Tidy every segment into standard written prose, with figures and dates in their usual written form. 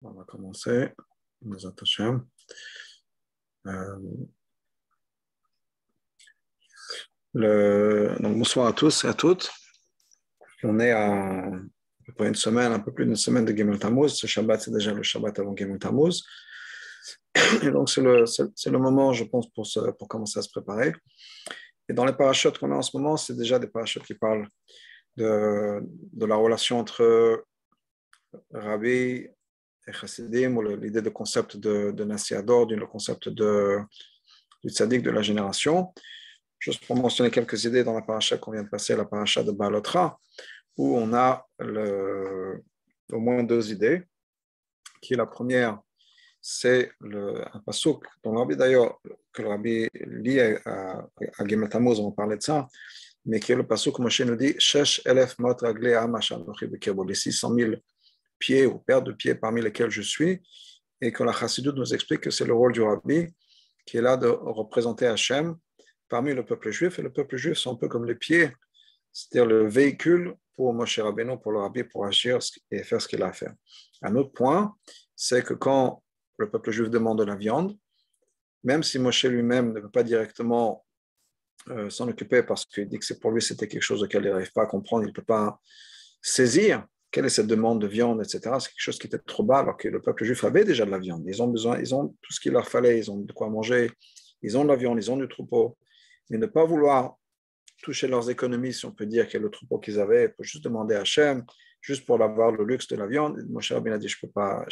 On va commencer. Nous attachons. Donc, bonsoir à tous et à toutes. On est à peu près une semaine, un peu plus d'une semaine de Gimel Tammuz. Ce Shabbat, c'est déjà le Shabbat avant Gimel Tammuz. Et donc, c'est le moment, je pense, pour commencer à se préparer. Et dans les parachutes qu'on a en ce moment, c'est déjà des parachutes qui parlent de la relation entre Rabbi et Chassidim, ou l'idée de concept de Nasiador, le concept du tzaddik de la génération. Juste pour mentionner quelques idées dans la paracha qu'on vient de passer, la paracha de Balotra, où on a au moins deux idées. Qui est la première, c'est un pasuk dont le rabbi d'ailleurs, que le rabbi lit à Gimel Tammuz, on parlait de ça, mais qui est le pasuk que Moshe nous dit Shesh elef mot raglei ha'am asher anochi b'kirbo, les 600 000 pieds ou paires de pieds parmi lesquels je suis, et que la Chassidut nous explique que c'est le rôle du rabbi qui est là de représenter Hachem parmi le peuple juif, et le peuple juif sont un peu comme les pieds, c'est-à-dire le véhicule pour Moshe Rabbeinu, pour le rabbi, pour agir et faire ce qu'il a à faire. Un autre point, c'est que quand le peuple juif demande de la viande, même si Moshe lui-même ne peut pas directement s'en occuper parce qu'il dit que c'est pour lui c'était quelque chose auquel il n'arrive pas à comprendre, il ne peut pas saisir quelle est cette demande de viande, etc. C'est quelque chose qui était trop bas alors que le peuple juif avait déjà de la viande. Ils ont besoin, ils ont tout ce qu'il leur fallait, ils ont de quoi manger, ils ont de la viande, ils ont du troupeau. Mais ne pas vouloir toucher leurs économies, si on peut dire, quel est le troupeau qu'ils avaient, pour juste demander à Hachem, juste pour avoir le luxe de la viande. Moshe Rabbeinu a dit, je peux pas.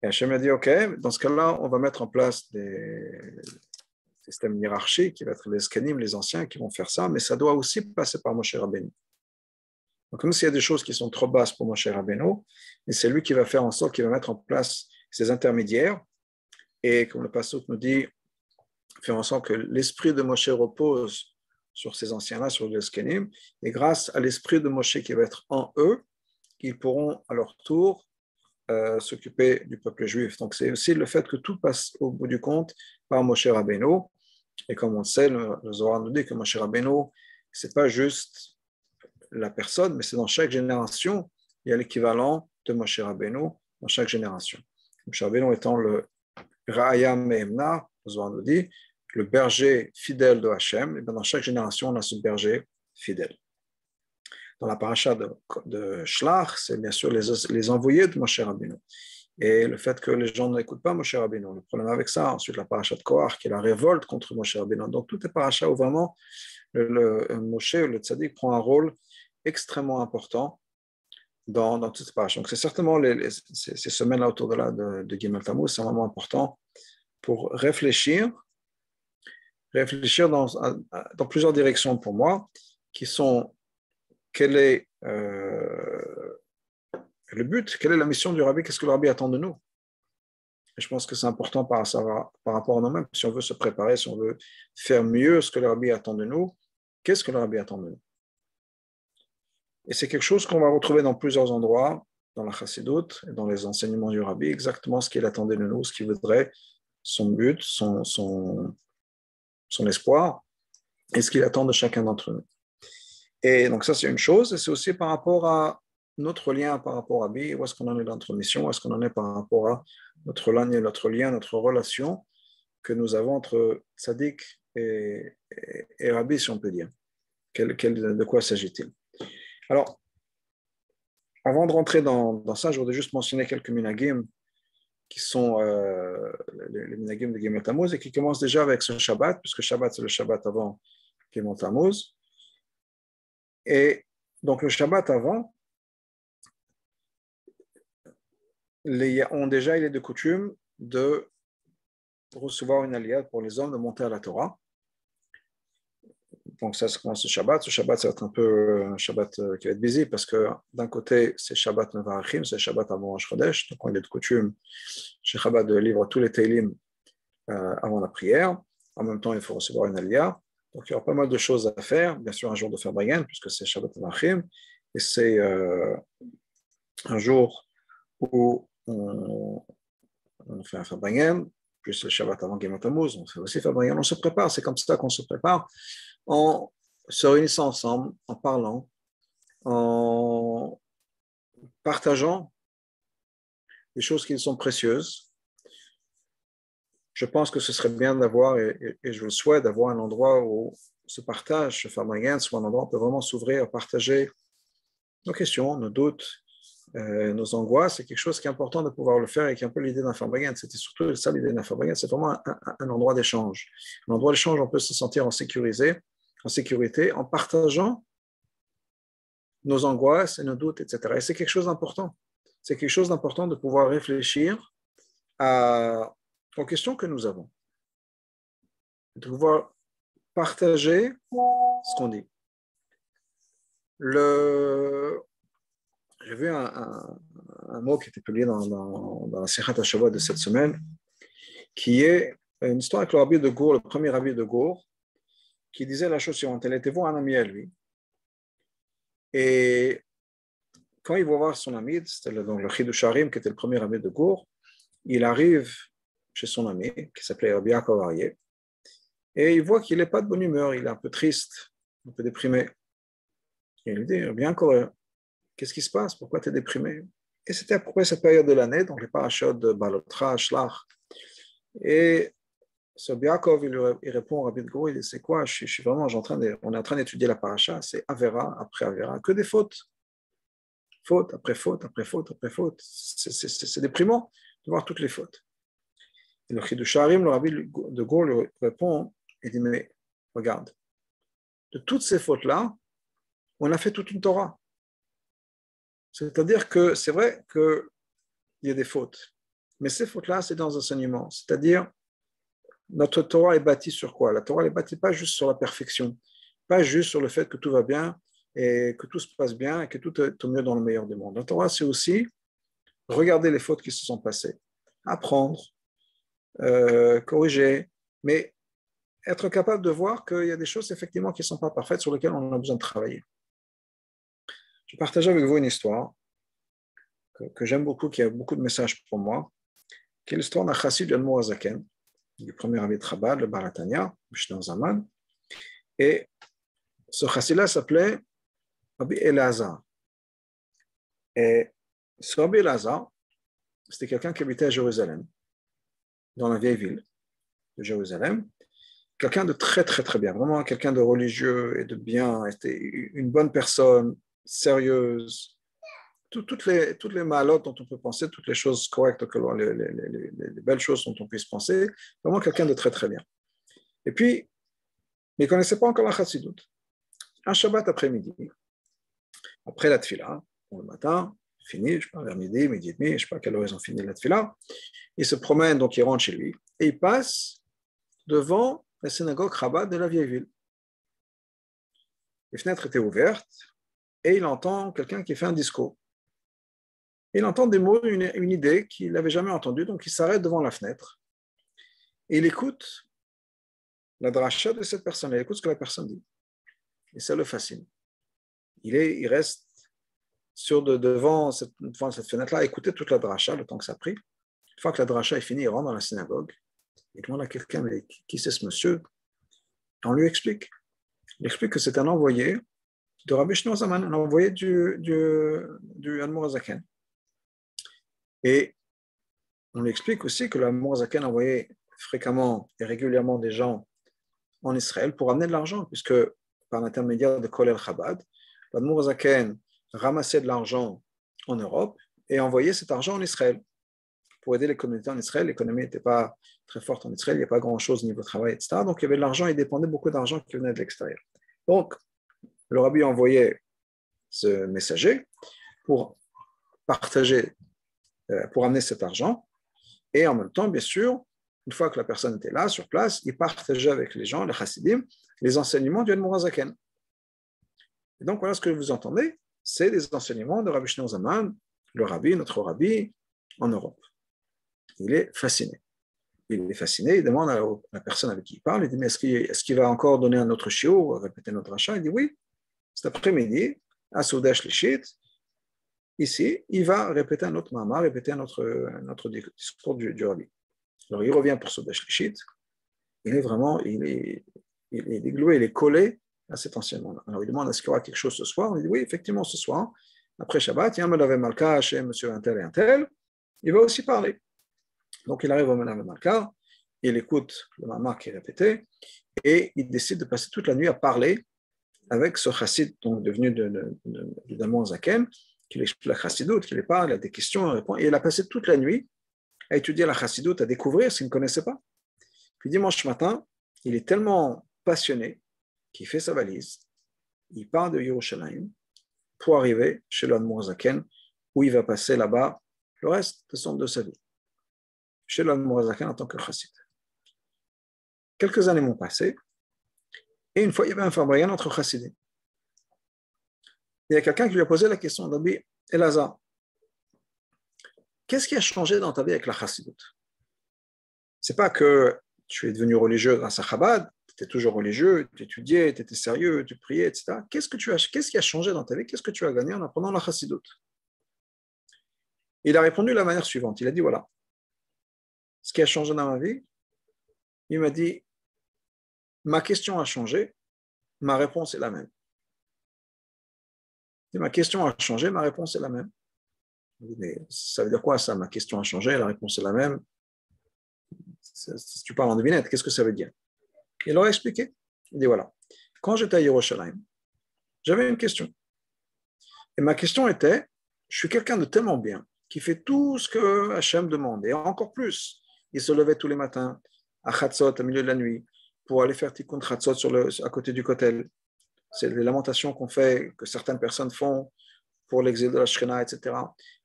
Et Hachem a dit, OK, dans ce cas-là, on va mettre en place des systèmes hiérarchiques, qui va être les scanim, les anciens, qui vont faire ça, mais ça doit aussi passer par Moshe Rabbeinu. Donc, comme s'il y a des choses qui sont trop basses pour Moshe Rabbeinu, et c'est lui qui va faire en sorte qu'il va mettre en place ces intermédiaires, et comme le pasteur nous dit, faire en sorte que l'esprit de Moshe repose sur ces anciens-là, sur les Skenim, et grâce à l'esprit de Moshe qui va être en eux, ils pourront à leur tour s'occuper du peuple juif. Donc c'est aussi le fait que tout passe au bout du compte par Moshe Rabbeinu, et comme on le sait, le Zohar nous dit que Moshe Rabbeinu, c'est pas juste la personne, mais c'est dans chaque génération, il y a l'équivalent de Moshe Rabbeinu dans chaque génération. Moshe Rabbeinu étant le Ra'aya Me'emna, le Zohar nous dit, le berger fidèle de Hachem, et bien dans chaque génération, on a ce berger fidèle. Dans la paracha de Shlach, c'est bien sûr les envoyés de Moshe Rabbeinu. Et le fait que les gens n'écoutent pas Moshe Rabbeinu, le problème avec ça. Ensuite, la paracha de Korach, qui est la révolte contre Moshe Rabbeinu. Donc, tout est paracha où vraiment le Moshe, le tzaddik, prend un rôle extrêmement important dans toute cette paracha. Donc, c'est certainement ces semaines-là autour de Gimel Tammuz, c'est vraiment important pour réfléchir dans plusieurs directions pour moi, qui sont quel est le but, quelle est la mission du rabbi, qu'est-ce que le rabbi attend de nous. Et je pense que c'est important par rapport à nous-mêmes, si on veut se préparer, si on veut faire mieux ce que le rabbi attend de nous, qu'est-ce que le rabbi attend de nous. Et c'est quelque chose qu'on va retrouver dans plusieurs endroits, dans la Chassidut et dans les enseignements du rabbi, exactement ce qu'il attendait de nous, ce qu'il voudrait, son but, son espoir, et ce qu'il attend de chacun d'entre nous. Et donc ça, c'est une chose, et c'est aussi par rapport à notre lien par rapport à Rabbi, où est-ce qu'on en est dans notre mission, où est-ce qu'on en est par rapport à notre lien, notre relation que nous avons entre Tzaddik et Rabbi, si on peut dire. De quoi s'agit-il? Alors, avant de rentrer dans ça, je voudrais juste mentionner quelques minagim qui sont les minagim de Gimel Tammuz et qui commencent déjà avec ce Shabbat, puisque Shabbat, c'est le Shabbat avant Gimel Tammuz. Et donc, le Shabbat avant, il est de coutume de recevoir une aliyah pour les hommes, de monter à la Torah. Donc ça commence ce Shabbat. Ce Shabbat, ça va être un peu un Shabbat qui va être busy parce que d'un côté, c'est Shabbat Mevarachim, c'est Shabbat avant Rosh Chodesh. Donc on est de coutume chez Chabad de lire tous les Teilim avant la prière. En même temps, il faut recevoir une aliyah. Donc il y aura pas mal de choses à faire. Bien sûr, un jour de Fabrienne, puisque c'est Shabbat Mevarachim. Et c'est un jour où on fait un Fabrienne, plus le Shabbat avant Gimel Tammuz, on fait aussi Fabrienne. On se prépare, c'est comme ça qu'on se prépare. En se réunissant ensemble, en parlant, en partageant des choses qui sont précieuses. Je pense que ce serait bien d'avoir, et je le souhaite, d'avoir un endroit où ce partage, ce Farbrengen, soit un endroit où on peut vraiment s'ouvrir à partager nos questions, nos doutes, nos angoisses. C'est quelque chose qui est important de pouvoir le faire et qui est un peu l'idée d'un Farbrengen. C'était surtout ça l'idée d'un Farbrengen, c'est vraiment un endroit d'échange. Un endroit d'échange, on peut se sentir en sécurité, en partageant nos angoisses et nos doutes, etc. Et c'est quelque chose d'important. C'est quelque chose d'important de pouvoir réfléchir aux questions que nous avons, de pouvoir partager ce qu'on dit. J'ai vu un mot qui était publié dans la Sichat HaShavua de cette semaine, qui est une histoire avec le rabbi de Gour, le premier rabbi de Gour, qui disait la chose suivante. Elle était voir un ami à lui. Et quand il va voir son ami, c'était le Chidush Harim, qui était le premier rabbi de Gour, il arrive chez son ami, qui s'appelait Rabbi Yaakov Aryeh, et il voit qu'il n'est pas de bonne humeur, il est un peu triste, un peu déprimé. Et il lui dit, Rabbi Yaakov, qu'est-ce qui se passe? Pourquoi tu es déprimé? Et c'était à peu près cette période de l'année, donc les parachutes de Balotra, Shlach. Et ce Rabbi Yaakov, il répond au Rabbi de Gour, il dit, c'est quoi? On est en train d'étudier la paracha, c'est Avera après Avera, que des fautes. Faute après faute, après faute, après faute. C'est déprimant de voir toutes les fautes. Et le Chidush Harim, le rabbi de Gour, lui répond, il dit, mais regarde, de toutes ces fautes-là, on a fait toute une Torah. C'est-à-dire que c'est vrai qu'il y a des fautes, mais ces fautes-là, c'est dans l'enseignement. C'est-à-dire, notre Torah est bâtie sur quoi? La Torah est bâtie pas juste sur la perfection, pas juste sur le fait que tout va bien et que tout se passe bien et que tout est au mieux dans le meilleur des mondes. La Torah, c'est aussi regarder les fautes qui se sont passées, apprendre, corriger, mais être capable de voir qu'il y a des choses effectivement qui ne sont pas parfaites, sur lesquelles on a besoin de travailler. Je partage avec vous une histoire que j'aime beaucoup, qui a beaucoup de messages pour moi, qui est l'histoire d'un chassid du Admor HaZaken, du premier rabbi de Chabad, le Baratania, Mishnah Zaman. Et ce chassid-là s'appelait Rabbi Elazar. Et ce Rabbi Elazar, c'était quelqu'un qui habitait à Jérusalem, dans la vieille ville de Jérusalem. Quelqu'un de très, très, très bien, vraiment quelqu'un de religieux et de bien, était une bonne personne, sérieuse, toutes les malotes dont on peut penser, toutes les choses correctes, les belles choses dont on puisse penser, vraiment quelqu'un de très, très bien. Et puis, il ne connaissait pas encore la Chassidut. Un Shabbat après-midi, après la Tfila, le matin, fini, je ne sais pas, vers midi, midi et demi, je ne sais pas à quelle heure ils ont fini la Tfila, il se promène, donc il rentre chez lui, et il passe devant la synagogue Chabad de la vieille ville. Les fenêtres étaient ouvertes et il entend quelqu'un qui fait un discours. Il entend des mots, une idée qu'il n'avait jamais entendue, donc il s'arrête devant la fenêtre et il écoute la dracha de cette personne, il écoute ce que la personne dit. Et ça le fascine. Il reste devant cette fenêtre-là à écouter toute la dracha, le temps que ça a pris. Une fois que la dracha est finie, il rentre dans la synagogue. Il demande à quelqu'un, mais qui c'est ce monsieur? On lui explique. Il explique que c'est un envoyé de Rabbi Shlomo Zaman, un envoyé du Admor HaZaken. Et on lui explique aussi que l'Admor HaZaken envoyait fréquemment et régulièrement des gens en Israël pour amener de l'argent, puisque par l'intermédiaire de Kolel Chabad, l'Admor HaZaken ramassait de l'argent en Europe et envoyait cet argent en Israël pour aider les communautés en Israël. L'économie n'était pas très forte en Israël, il n'y a pas grand-chose au niveau travail, etc. Donc il y avait de l'argent, il dépendait beaucoup d'argent qui venait de l'extérieur. Donc, le rabbi envoyait ce messager pour partager, pour amener cet argent. Et en même temps, bien sûr, une fois que la personne était là, sur place, il partageait avec les gens, les chassidim, les enseignements du Admor HaZaken. Et donc, voilà ce que vous entendez, c'est les enseignements de Rabbi Shlomo Zaman, le rabbi, notre rabbi, en Europe. Il est fasciné. Il est fasciné, il demande à la personne avec qui il parle, il dit, mais est-ce qu'il va encore donner un autre shiur, répéter notre rachat? Il dit, oui, cet après-midi, à Soudash Lishit, ici, il va répéter un autre mama, répéter un autre discours du rabbi. Alors, il revient pour Soudash Lishit, il est vraiment, il est gloué, il est collé à cet enseignement-là. Alors, il demande, est-ce qu'il y aura quelque chose ce soir? On dit, oui, effectivement, ce soir, après Shabbat, il y a un Melavé Malka chez monsieur un tel et un tel, il va aussi parler. Donc il arrive au Melavé Malka, il écoute le Mamar qui est répété, et il décide de passer toute la nuit à parler avec ce chassid, donc devenu évidemment Zaken, qui lui explique la chassidoute, qui lui parle, il a des questions, il répond, et il a passé toute la nuit à étudier la chassidoute, à découvrir ce qu'il ne connaissait pas. Puis dimanche matin, il est tellement passionné qu'il fait sa valise, il part de Yerushalayim pour arriver chez l'Admour Zaken, où il va passer là-bas le reste de sa vie, chez l'Admour Zaken en tant que chassid. Quelques années m'ont passé, et une fois, il y avait un fabricant entre chassidim. Il y a quelqu'un qui lui a posé la question, Rabbi Elazar, qu'est-ce qui a changé dans ta vie avec la chassidoute? C'est pas que tu es devenu religieux grâce à Chabad, tu étais toujours religieux, tu étudiais, tu étais sérieux, tu priais, etc. Qu'est-ce qui a changé dans ta vie? Qu'est-ce que tu as gagné en apprenant la chassidoute? Il a répondu de la manière suivante. Il a dit, voilà, ce qui a changé dans ma vie, il m'a dit, ma question a changé, ma réponse est la même. Et ma question a changé, ma réponse est la même. Mais ça veut dire quoi ça? Ma question a changé, la réponse est la même. Si tu parles en devinette, qu'est-ce que ça veut dire? Il leur a expliqué. Il dit voilà, quand j'étais à Yerushalayim, j'avais une question. Et ma question était, je suis quelqu'un de tellement bien, qui fait tout ce que Hachem demande, et encore plus. Il se levait tous les matins, à Chatzot, au milieu de la nuit, pour aller faire Tikkun Chatzot à côté du Kotel. C'est les lamentations qu'on fait, que certaines personnes font pour l'exil de la Shekhinah, etc.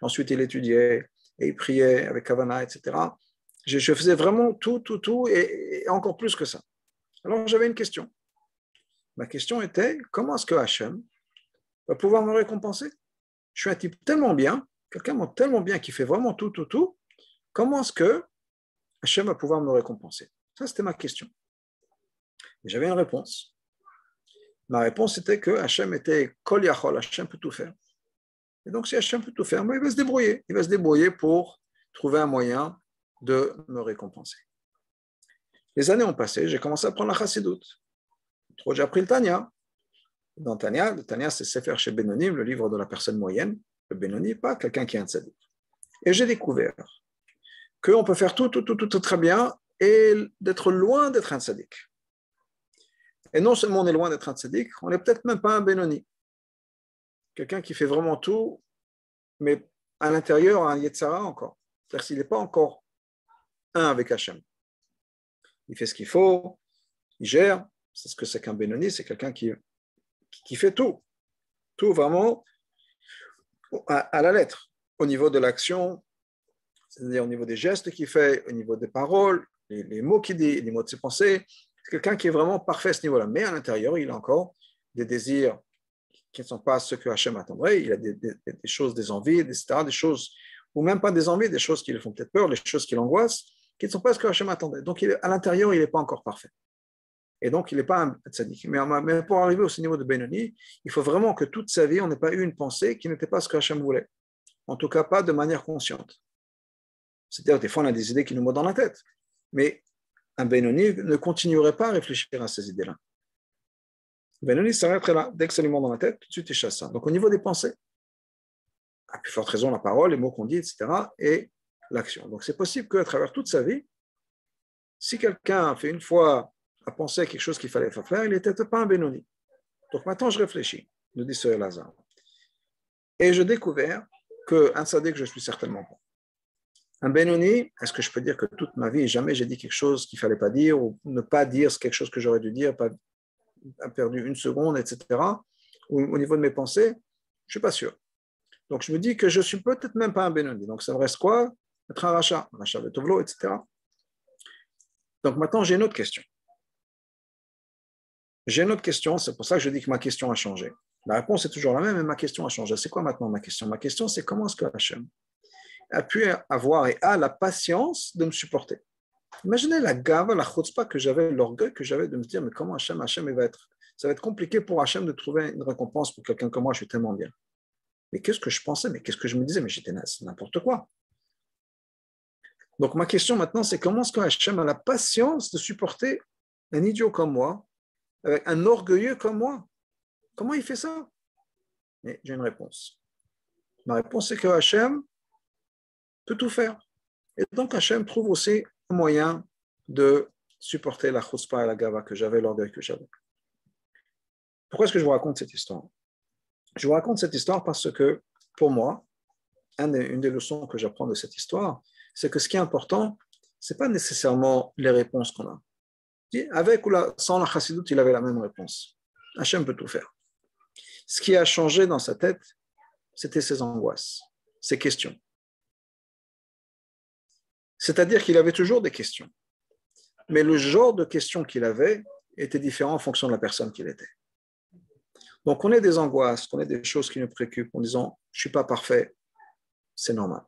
Ensuite, il étudiait, et il priait avec Kavana, etc. Je faisais vraiment tout, et encore plus que ça. Alors, j'avais une question. Ma question était, comment est-ce que Hachem va pouvoir me récompenser? Je suis un type tellement bien, quelqu'un tellement bien qui fait vraiment tout. Comment est-ce que Hachem va pouvoir me récompenser? Ça, c'était ma question. Et j'avais une réponse. Ma réponse était que Hachem était Kol Yachol, Hachem peut tout faire. Et donc, si Hachem peut tout faire, il va se débrouiller. Il va se débrouiller pour trouver un moyen de me récompenser. Les années ont passé, j'ai commencé à prendre la chassidoute. J'ai appris le Tanya. Dans Tanya, le Tanya, c'est Sefer chez Benonim, le livre de la personne moyenne. Le Benoni, pas quelqu'un qui est un tzaddik. Et j'ai découvert qu'on peut faire tout très bien et d'être loin d'être un tzaddik. Et non seulement on est loin d'être un tzaddik, on n'est peut-être même pas un Benoni. Quelqu'un qui fait vraiment tout, mais à l'intérieur, un Yetzara encore. C'est-à-dire s'il n'est pas encore un avec Hachem. Il fait ce qu'il faut, il gère. C'est ce que c'est qu'un Benoni, c'est quelqu'un qui fait tout. Tout vraiment à la lettre, au niveau de l'action, c'est-à-dire au niveau des gestes qu'il fait, au niveau des paroles, les mots qu'il dit, les mots de ses pensées. C'est quelqu'un qui est vraiment parfait à ce niveau-là. Mais à l'intérieur, il a encore des désirs qui ne sont pas ceux que Hachem attendrait. Il a des choses, des envies, etc., des choses, ou même pas des envies, des choses qui lui font peut-être peur, des choses qui l'angoissent, qui ne sont pas ce que Hachem attendait. Donc à l'intérieur, il n'est pas encore parfait. Et donc, il n'est pas un tzaddik. Mais pour arriver au niveau de Benoni, il faut vraiment que toute sa vie, on n'ait pas eu une pensée qui n'était pas ce que Hachem voulait. En tout cas, pas de manière consciente. C'est-à-dire, des fois, on a des idées qui nous montent dans la tête. Mais un Benoni ne continuerait pas à réfléchir à ces idées-là. Benoni s'arrêterait là. Dès que ça lui monte dans la tête, tout de suite, il chasse ça. Donc, au niveau des pensées, à plus forte raison, la parole, les mots qu'on dit, etc., et l'action. Donc, c'est possible qu'à travers toute sa vie, si quelqu'un fait une fois à penser à quelque chose qu'il fallait faire, il n'était pas un Benoni. Donc, maintenant, je réfléchis, nous dit Sœur Lazare. Et je découvre qu'un tzaddik, je suis certainement pas. Un Benoni, est-ce que je peux dire que toute ma vie, jamais j'ai dit quelque chose qu'il ne fallait pas dire, ou ne pas dire quelque chose que j'aurais dû dire, pas perdu une seconde, etc. Ou au niveau de mes pensées, je ne suis pas sûr. Donc je me dis que je ne suis peut-être même pas un Benoni. Donc ça me reste quoi? Être un rachat de Tovlo, etc. Donc maintenant, j'ai une autre question. C'est pour ça que je dis que ma question a changé. La réponse est toujours la même, mais ma question a changé. C'est quoi maintenant ma question? Ma question, c'est comment est-ce que Hachem a pu avoir et a la patience de me supporter. Imaginez la gava, la chutzpah que j'avais, l'orgueil que j'avais de me dire, mais comment Hachem ça va être compliqué pour Hachem de trouver une récompense pour quelqu'un comme moi, je suis tellement bien. Mais qu'est-ce que je pensais, mais qu'est-ce que je me disais, mais j'étais n'importe quoi. Donc ma question maintenant, c'est comment est-ce que Hachem a la patience de supporter un idiot comme moi, avec un orgueilleux comme moi? Comment il fait ça? Et j'ai une réponse. Ma réponse est que Hachem peut tout faire. Et donc Hachem trouve aussi un moyen de supporter la chutzpah et la gava que j'avais, l'orgueil que j'avais. Pourquoi est-ce que je vous raconte cette histoire? Je vous raconte cette histoire parce que, pour moi, une des leçons que j'apprends de cette histoire, c'est que ce qui est important, ce n'est pas nécessairement les réponses qu'on a. Avec ou sans la chassidoute, il avait la même réponse. Hachem peut tout faire. Ce qui a changé dans sa tête, c'était ses angoisses, ses questions. C'est-à-dire qu'il avait toujours des questions. Mais le genre de questions qu'il avait était différent en fonction de la personne qu'il était. Donc, on a des angoisses, on a des choses qui nous préoccupent en disant « je ne suis pas parfait », c'est normal.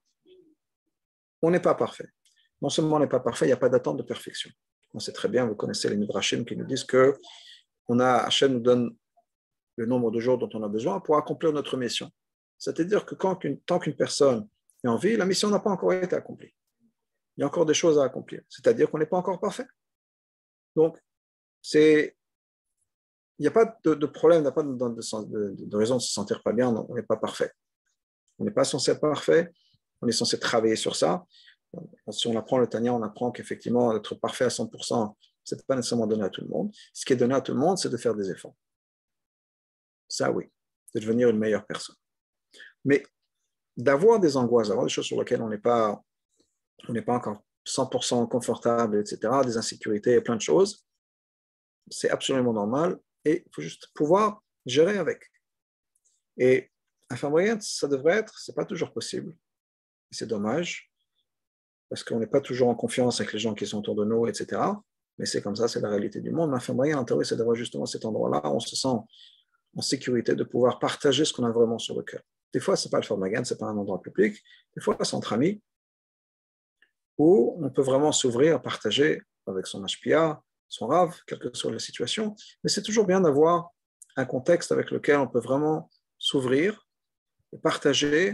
On n'est pas parfait. Non seulement on n'est pas parfait, il n'y a pas d'attente de perfection. On sait très bien, vous connaissez les Midrashim qui nous disent que Hachem nous donne le nombre de jours dont on a besoin pour accomplir notre mission. C'est-à-dire que tant qu'une personne est en vie, la mission n'a pas encore été accomplie. Il y a encore des choses à accomplir. C'est-à-dire qu'on n'est pas encore parfait. Donc, il n'y a pas de problème, il n'y a pas de raison de se sentir pas bien, on n'est pas parfait. On n'est pas censé être parfait, on est censé travailler sur ça. Si on apprend le Tanya, on apprend qu'effectivement, être parfait à 100%, ce n'est pas nécessairement donné à tout le monde. Ce qui est donné à tout le monde, c'est de faire des efforts. Ça, oui, de devenir une meilleure personne. Mais d'avoir des angoisses, d'avoir des choses sur lesquelles on n'est pas encore 100% confortable, etc., des insécurités et plein de choses, c'est absolument normal et il faut juste pouvoir gérer avec. Et un femme ça devrait être, c'est pas toujours possible. C'est dommage, parce qu'on n'est pas toujours en confiance avec les gens qui sont autour de nous, etc. Mais c'est comme ça, c'est la réalité du monde. Mais un femme en théorie, c'est d'avoir justement cet endroit-là où on se sent en sécurité de pouvoir partager ce qu'on a vraiment sur le cœur. Des fois, c'est pas le femme c'est pas un endroit public. Des fois, c'est entre amis, où on peut vraiment s'ouvrir, partager avec son HPA, son Rav, quelle que soit la situation. Mais c'est toujours bien d'avoir un contexte avec lequel on peut vraiment s'ouvrir, et partager,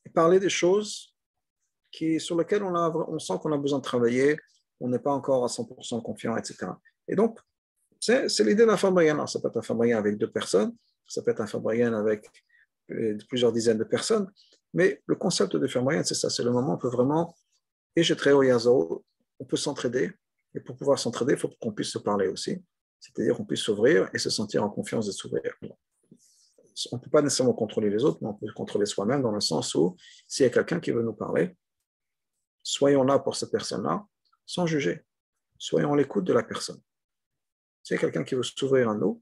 et parler des choses sur lesquelles on sent qu'on a besoin de travailler, on n'est pas encore à 100% confiant, etc. Et donc, c'est l'idée d'un fabrienne. Ça peut être un fabrienne avec 2 personnes, ça peut être un fabrienne avec plusieurs dizaines de personnes, mais le concept de fabrienne, c'est ça, c'est le moment où on peut vraiment, et j'ai très haut yazo, on peut s'entraider, et pour pouvoir s'entraider, il faut qu'on puisse se parler aussi, c'est-à-dire qu'on puisse s'ouvrir et se sentir en confiance de s'ouvrir. On ne peut pas nécessairement contrôler les autres, mais on peut contrôler soi-même dans le sens où, s'il y a quelqu'un qui veut nous parler, soyons là pour cette personne-là, sans juger. Soyons à l'écoute de la personne. S'il y a quelqu'un qui veut s'ouvrir à nous,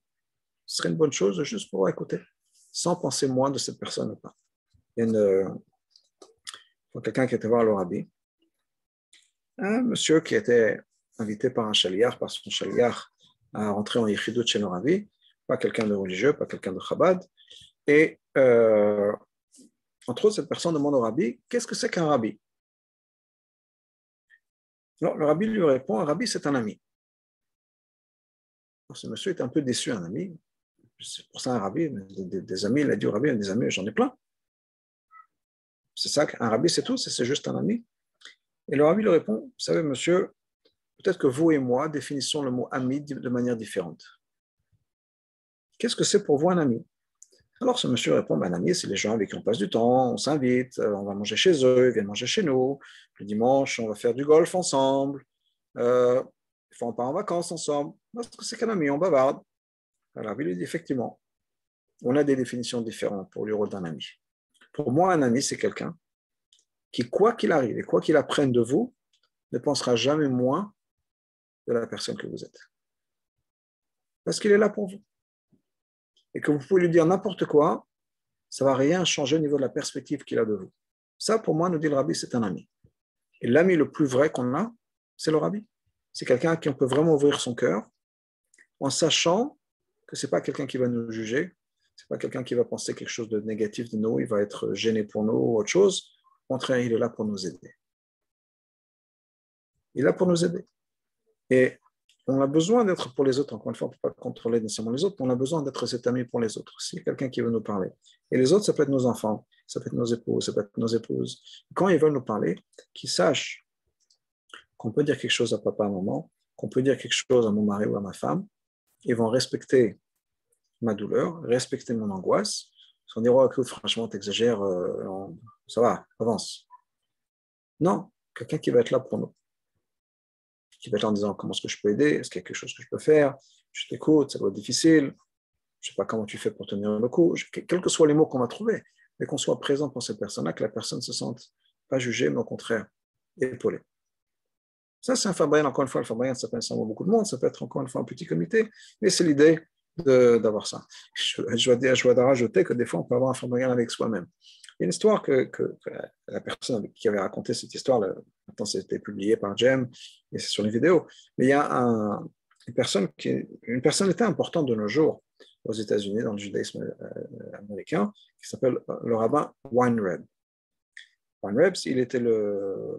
ce serait une bonne chose de juste pouvoir écouter, sans penser moins de cette personne ou pas. Il y a quelqu'un qui était voir le rabbi, un monsieur qui était invité par un chaliar, par son chaliar, à rentrer en yichidut chez le rabbi, pas quelqu'un de religieux, pas quelqu'un de Chabad, et entre autres, cette personne demande au rabbi, qu'est-ce que c'est qu'un rabbi? Alors, le rabbi lui répond, un rabbi c'est un ami. Alors, ce monsieur est un peu déçu, un ami. C'est pour ça un rabbi, des amis, il a dit au rabbi, des amis, j'en ai plein. C'est ça qu'un rabbi c'est tout, c'est juste un ami. Et le rabbi lui répond, vous savez monsieur, peut-être que vous et moi définissons le mot ami de manière différente. Qu'est-ce que c'est pour vous un ami? Alors ce monsieur répond, un ami c'est les gens avec qui on passe du temps, on s'invite, on va manger chez eux, ils viennent manger chez nous, le dimanche on va faire du golf ensemble, des fois on part en vacances ensemble. Parce que c'est qu'un ami, on bavarde. Alors il lui dit effectivement, on a des définitions différentes pour le rôle d'un ami. Pour moi un ami c'est quelqu'un qui quoi qu'il arrive et quoi qu'il apprenne de vous, ne pensera jamais moins de la personne que vous êtes. Parce qu'il est là pour vous. Et que vous pouvez lui dire n'importe quoi, ça ne va rien changer au niveau de la perspective qu'il a de vous. Ça, pour moi, nous dit le rabbi, c'est un ami. Et l'ami le plus vrai qu'on a, c'est le rabbi. C'est quelqu'un à qui on peut vraiment ouvrir son cœur, en sachant que ce n'est pas quelqu'un qui va nous juger, ce n'est pas quelqu'un qui va penser quelque chose de négatif de nous, il va être gêné pour nous ou autre chose. Au contraire, il est là pour nous aider. Il est là pour nous aider. Et on a besoin d'être pour les autres, encore une fois, on ne peut pas contrôler nécessairement les autres, on a besoin d'être cet ami pour les autres. S'il y a quelqu'un qui veut nous parler. Et les autres, ça peut être nos enfants, ça peut être nos épouses, ça peut être nos épouses. Quand ils veulent nous parler, qu'ils sachent qu'on peut dire quelque chose à papa, à maman, qu'on peut dire quelque chose à mon mari ou à ma femme, ils vont respecter ma douleur, respecter mon angoisse, On dirait, oh, écoute, franchement, t'exagères, ça va, avance. Non, quelqu'un qui va être là pour nous, qui va être là en disant comment est-ce que je peux aider, est-ce qu'il y a quelque chose que je peux faire, je t'écoute, ça doit être difficile, je ne sais pas comment tu fais pour tenir le coup, quels que soient les mots qu'on va trouver, mais qu'on soit présent pour cette personne-là, que la personne ne se sente pas jugée, mais au contraire, épaulée. Ça, c'est un Fabrienne, encore une fois, le Fabrienne, ça peut être beaucoup de monde, ça peut être encore une fois un petit comité, mais c'est l'idée d'avoir ça. Je dois rajouter que des fois, on peut avoir un Fabrienne avec soi-même. Il y a une histoire que la personne qui avait raconté cette histoire, maintenant c'était publié par Jem, et c'est sur les vidéos, mais il y a une personnalité importante de nos jours aux États-Unis, dans le judaïsme américain, qui s'appelle le rabbin Weinreb. Weinreb, il était le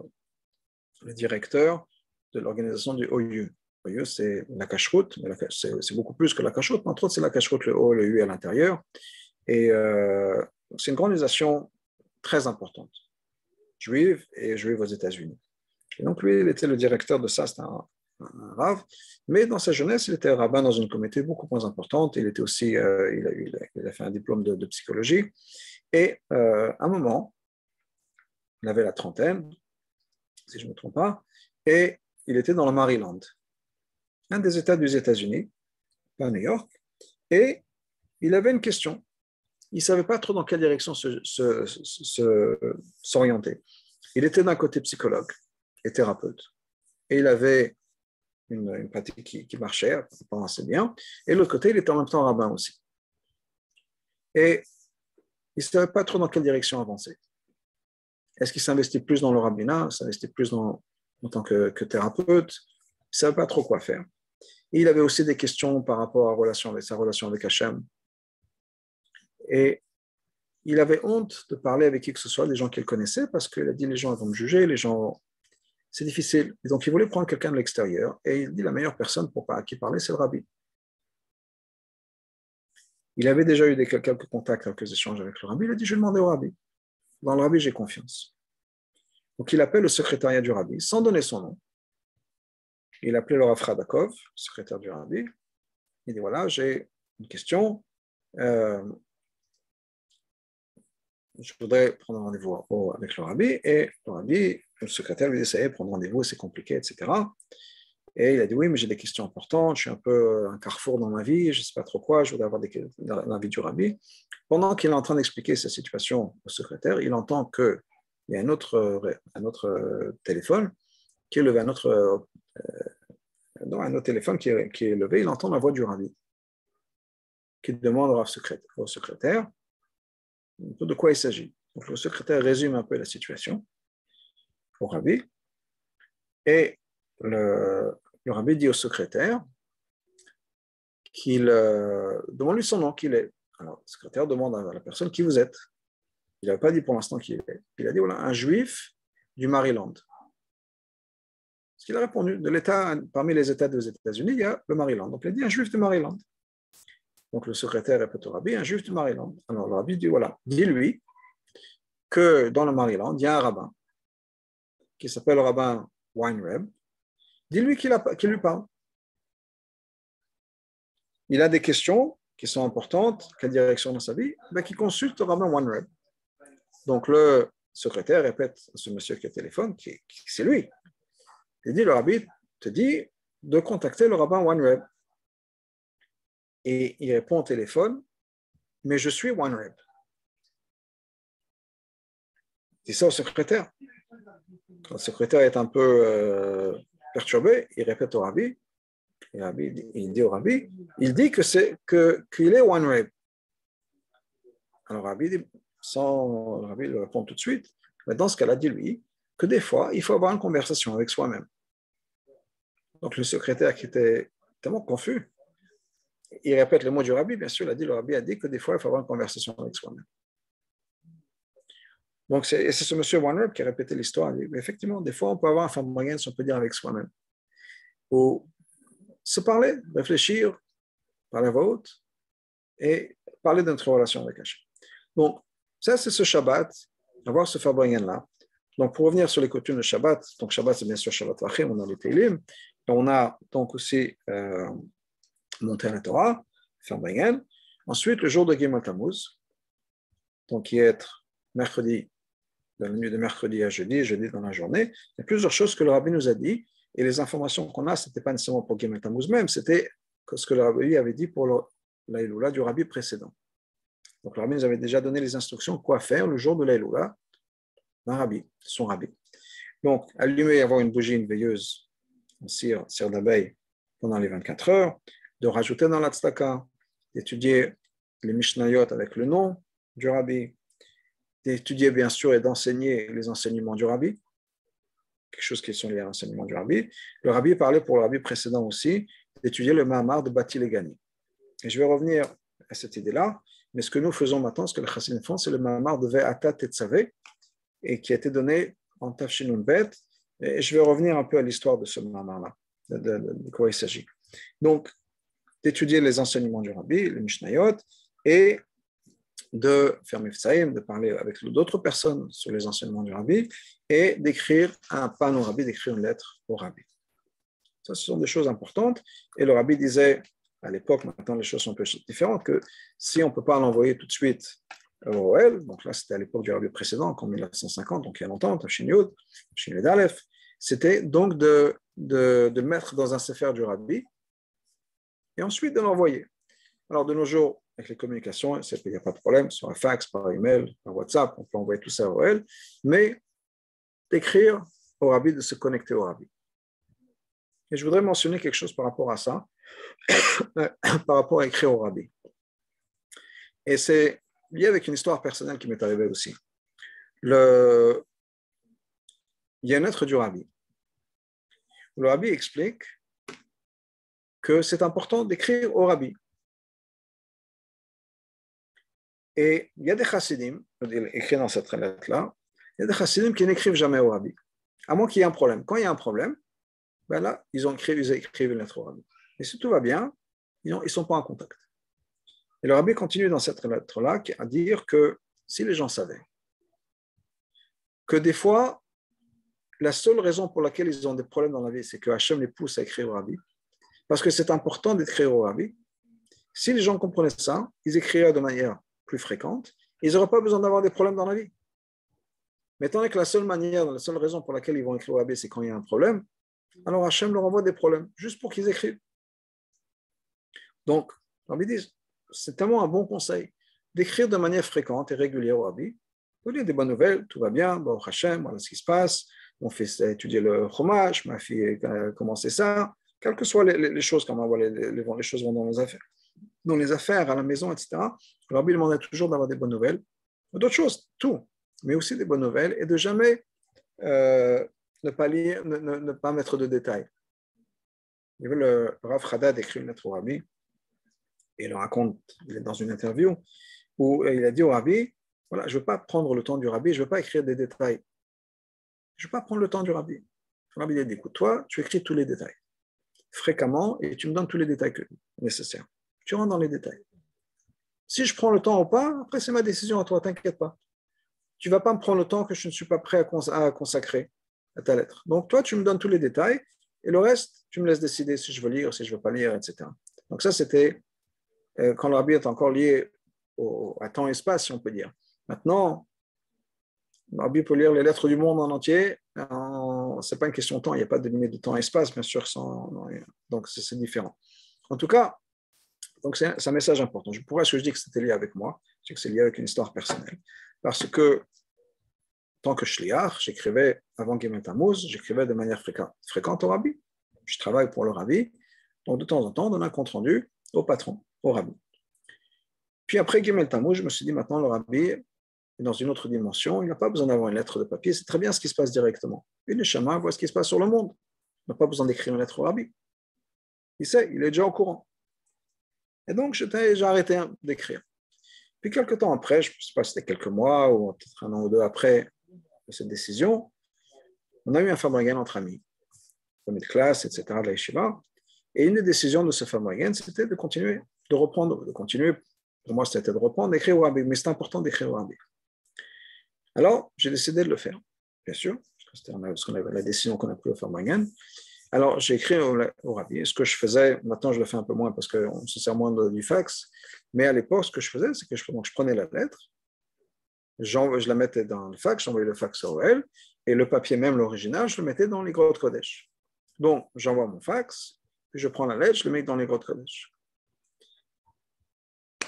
directeur de l'organisation du OU. OU, c'est la cacheroute, mais c'est beaucoup plus que la cacheroute, mais entre autres, c'est la cacheroute, le O, le U à l'intérieur. Et c'est une organisation très importante, juive et juive aux États-Unis. Et donc, lui, il était le directeur de ça, c'était un rave, mais dans sa jeunesse, il était rabbin dans une communauté beaucoup moins importante. Il était aussi, il a fait un diplôme de psychologie. Et à un moment, il avait la trentaine, si je ne me trompe pas, et il était dans le Maryland, un des États des États-Unis, pas New York, et il avait une question. Il ne savait pas trop dans quelle direction s'orienter. Il était d'un côté psychologue et thérapeute, et il avait une pratique qui marchait apparemment assez bien, et de l'autre côté, il était en même temps rabbin aussi. Et il ne savait pas trop dans quelle direction avancer. Est-ce qu'il s'investit plus dans le rabbinat, s'investit plus en tant que thérapeute? Il ne savait pas trop quoi faire. Et il avait aussi des questions par rapport à sa relation avec Hachem. Et il avait honte de parler avec qui que ce soit, des gens qu'il connaissait, parce qu'il a dit les gens vont me juger, c'est difficile. Et donc il voulait prendre quelqu'un de l'extérieur, et il dit la meilleure personne à qui parler, c'est le rabbi. Il avait déjà eu quelques contacts, quelques échanges avec le rabbi, il a dit je vais demander au rabbi. Dans le rabbi, j'ai confiance. Donc il appelle le secrétariat du rabbi, sans donner son nom. Il appelait le Rav Radakov, secrétaire du rabbi. Il dit voilà, j'ai une question. Je voudrais prendre un rendez-vous avec le rabbi. Et le rabbi, le secrétaire lui dit ça y est, prendre rendez-vous, c'est compliqué, etc. Et il a dit oui, mais j'ai des questions importantes, je suis un peu un carrefour dans ma vie, je ne sais pas trop quoi, je voudrais avoir l'avis du rabbi. Pendant qu'il est en train d'expliquer sa situation au secrétaire, il entend qu'il y a un autre téléphone qui est levé, un autre téléphone qui est levé, il entend la voix du rabbi qui demande au secrétaire un peu de quoi il s'agit. Donc le secrétaire résume un peu la situation au rabbi et le rabbi dit au secrétaire qu'il demande-lui son nom, qu'il est. Alors le secrétaire demande à la personne qui vous êtes. Il n'avait pas dit pour l'instant qui il est. Il a dit voilà, un juif du Maryland. Ce qu'il a répondu, parmi les États des États-Unis, il y a le Maryland. Donc il a dit un juif du Maryland. Donc le secrétaire répète au rabbi, un juif du Maryland. Alors le rabbi dit voilà, dis-lui que dans le Maryland, il y a un rabbin qui s'appelle le rabbin Weinreb. Dis-lui qu'il lui parle. Il a des questions qui sont importantes, quelle direction dans sa vie, qu'il consulte le rabbin Weinreb. Donc le secrétaire répète à ce monsieur qui est au téléphone, c'est lui. Il dit, le rabbi te dit de contacter le rabbin Weinreb. Et il répond au téléphone, mais je suis Weinreb. C'est ça au secrétaire. Quand le secrétaire est un peu perturbé, il répète au rabbi, il dit au rabbi, il dit qu'il est Weinreb. Alors le rabbi le répond tout de suite, mais dans ce cas-là, dis-lui que des fois, il faut avoir une conversation avec soi-même. Donc le secrétaire qui était tellement confus, il répète les mots du rabbi, bien sûr, le rabbi a dit que des fois, il faut avoir une conversation avec soi-même. Donc, c'est ce monsieur Weinreb qui a répété l'histoire. Mais effectivement, des fois, on peut avoir un femme moyenne, si on peut dire, avec soi-même. Ou se parler, réfléchir, parler à voix haute, et parler de notre relation avec Hachem. Donc, ça, c'est ce Shabbat, avoir ce Fabrienne-là. Donc, pour revenir sur les coutumes de Shabbat, donc Shabbat, c'est bien sûr Shabbat Vachim, on a les Teilim, on a donc aussi monté à la Torah, Fabrienne. Ensuite, le jour de Gimel Tammuz, donc qui est être mercredi, dans la nuit de mercredi à jeudi, jeudi dans la journée. Il y a plusieurs choses que le rabbi nous a dit, et les informations qu'on a, ce n'était pas nécessairement pour Gimel Tammuz même, c'était ce que le rabbi avait dit pour l'Aïloula du rabbi précédent. Donc le rabbi nous avait déjà donné les instructions quoi faire le jour de l'Aïloula d'un rabbi, son rabbi. Donc, allumer et avoir une bougie, une veilleuse, en cire d'abeille pendant les 24 heures, de rajouter dans la tzedaka, d'étudier les Mishnayot avec le nom du rabbi, d'étudier bien sûr et d'enseigner les enseignements du rabbi, quelque chose qui sont liés à l'enseignement du rabbi. Le rabbi parlait pour le rabbi précédent aussi d'étudier le Mahamar de Bati Legani. Et je vais revenir à cette idée-là, mais ce que nous faisons maintenant, ce que les Chassidim font, c'est le Mahamar de Ve'ata Tetzaveh, et qui a été donné en Tafshinun Bet, et je vais revenir un peu à l'histoire de ce Mahamar-là, de quoi il s'agit. Donc, d'étudier les enseignements du rabbi, les Mishnayot, et de faire Mifsaïm, de parler avec d'autres personnes sur les enseignements du rabbi, et d'écrire un pan au rabbi, d'écrire une lettre au rabbi. Ça, ce sont des choses importantes, et le rabbi disait, à l'époque, maintenant les choses sont un peu différentes, que si on ne peut pas l'envoyer tout de suite au OL, donc là c'était à l'époque du rabbi précédent, en 1950, donc il y a longtemps, Tafshin Yud, Tafshin Yud Aleph, c'était donc de mettre dans un sefer du rabbi, et ensuite de l'envoyer. Alors de nos jours, avec les communications, il n'y a pas de problème, sur un fax, par email, par WhatsApp, on peut envoyer tout ça au OL, mais d'écrire au rabbi, de se connecter au rabbi. Et je voudrais mentionner quelque chose par rapport à ça, par rapport à écrire au rabbi. Et c'est lié avec une histoire personnelle qui m'est arrivée aussi. Il y a une lettre du rabbi. Le rabbi explique que c'est important d'écrire au rabbi. Et il y a des chassidim, écrit dans cette lettre-là, il y a des chassidim qui n'écrivent jamais au rabbi, à moins qu'il y ait un problème. Quand il y a un problème, ben là, ils écrivent une lettre au rabbi. Et si tout va bien, ils ne sont pas en contact. Et le rabbi continue dans cette lettre-là à dire que si les gens savaient que des fois, la seule raison pour laquelle ils ont des problèmes dans la vie, c'est que Hachem les pousse à écrire au rabbi, parce que c'est important d'écrire au rabbi. Si les gens comprenaient ça, ils écriraient de manière plus fréquente, ils n'auraient pas besoin d'avoir des problèmes dans la vie. Mais étant donné que la seule raison pour laquelle ils vont écrire au rabbi, c'est quand il y a un problème, alors Hachem leur envoie des problèmes, juste pour qu'ils écrivent. Donc, le rabbi dit, c'est tellement un bon conseil d'écrire de manière fréquente et régulière au rabbi. Vous dites des bonnes nouvelles, tout va bien, bon, Hachem, voilà ce qui se passe, on fait étudier le chômage, ma fille a commencé ça, quelles que soient les choses, comment les choses vont dans les affaires, à la maison, etc. Le rabbi demandait toujours d'avoir des bonnes nouvelles, d'autres choses, tout, mais aussi des bonnes nouvelles, et de jamais ne pas mettre de détails. Le Rav Haddad écrit une lettre au rabbi, et il le raconte, il est dans une interview, où il a dit au rabbi, voilà, je ne veux pas prendre le temps du rabbi, je ne veux pas écrire des détails. Je ne veux pas prendre le temps du rabbi. Le rabbi a dit, écoute, toi, tu écris tous les détails, fréquemment, et tu me donnes tous les détails nécessaires. Tu rentres dans les détails. Si je prends le temps ou pas, après c'est ma décision à toi, t'inquiète pas. Tu ne vas pas me prendre le temps que je ne suis pas prêt à consacrer à ta lettre. Donc toi, tu me donnes tous les détails, et le reste, tu me laisses décider si je veux lire, si je ne veux pas lire, etc. Donc ça, c'était quand le rabbi est encore lié à temps et espace, si on peut dire. Maintenant, le rabbi peut lire les lettres du monde en entier. Ce n'est pas une question de temps, il n'y a pas de limite de temps et espace, bien sûr, donc c'est différent. En tout cas, donc c'est un message important. Pourquoi est-ce que je dis que c'était lié avec moi? Je dis que c'est lié avec une histoire personnelle. Parce que, tant que shliach, j'écrivais avant Gimel Tammuz, j'écrivais de manière fréquente au rabbi. Je travaille pour le rabbi. Donc, de temps en temps, on donne un compte rendu au patron, au rabbi. Puis après Gimel Tammuz, je me suis dit, maintenant, le rabbi est dans une autre dimension. Il n'a pas besoin d'avoir une lettre de papier. C'est très bien ce qui se passe directement. Une neshama voit ce qui se passe sur le monde. Il n'a pas besoin d'écrire une lettre au rabbi. Il sait, il est déjà au courant. Et donc, j'ai arrêté d'écrire. Puis, quelques temps après, je ne sais pas si c'était quelques mois ou peut-être un an ou deux après cette décision, on a eu un famragan entre amis, amis de classe, etc., de la yeshiva. Et une des décisions de ce famragan, c'était de continuer, de continuer. Pour moi, c'était de reprendre, d'écrire au rabbi. Mais c'est important d'écrire au rabbi. Alors, j'ai décidé de le faire, bien sûr, parce qu'on avait la décision qu'on a prise au famragan. Alors, j'ai écrit au rabbi. Ce que je faisais, maintenant je le fais un peu moins parce qu'on se sert moins du fax, mais à l'époque, ce que je faisais, c'est que je prenais la lettre je la mettais dans le fax, j'envoyais le fax au OL, et le papier même, l'original, je le mettais dans les grottes Kodesh. Donc, j'envoie mon fax, puis je prends la lettre, je le mets dans les grottes Kodesh.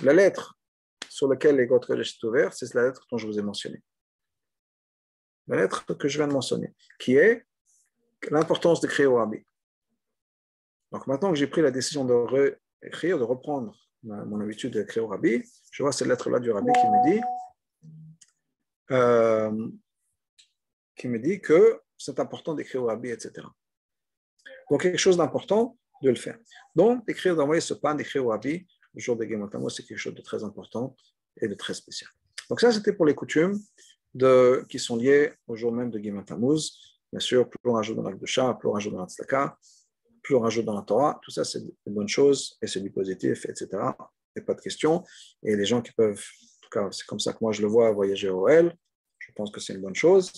La lettre sur laquelle les grottes Kodesh sont ouvertes, c'est la lettre dont je vous ai mentionné. La lettre que je viens de mentionner, qui est l'importance d'écrire au Rabbi. Donc, maintenant que j'ai pris la décision de réécrire, de reprendre mon habitude d'écrire au Rabbi, je vois cette lettre-là du Rabbi qui me dit que c'est important d'écrire au Rabbi, etc. Donc, quelque chose d'important de le faire. Donc, d'envoyer ce pan, d'écrire au Rabbi, le jour de Gimel Tammuz, c'est quelque chose de très important et de très spécial. Donc, ça, c'était pour les coutumes qui sont liées au jour même de Gimel Tammuz. Bien sûr, plus on rajoute dans l'Akdusha, plus on rajoute dans la Tzedaka, plus on rajoute dans la Torah, tout ça, c'est des bonnes choses et c'est du positif, etc. Il n'y a pas de question. Et les gens qui peuvent, en tout cas, c'est comme ça que moi je le vois, voyager au OL, je pense que c'est une bonne chose.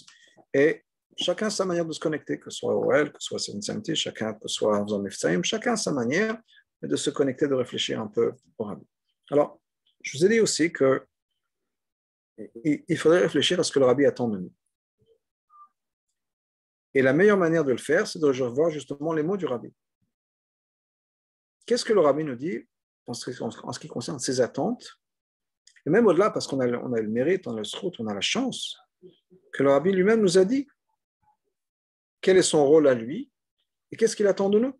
Et chacun a sa manière de se connecter, que ce soit au OL, que ce soit Seven Seventy, chacun, que ce soit en faisant Mifsaïm, chacun a sa manière de se connecter, de réfléchir un peu au Rabbi. Alors, je vous ai dit aussi que il faudrait réfléchir à ce que le Rabbi attend de nous. Et la meilleure manière de le faire, c'est de revoir justement les mots du Rabbi. Qu'est-ce que le Rabbi nous dit en ce qui concerne ses attentes? Et même au-delà, parce qu'on a le mérite, on a le srout, on a la chance, que le Rabbi lui-même nous a dit quel est son rôle à lui et qu'est-ce qu'il attend de nous.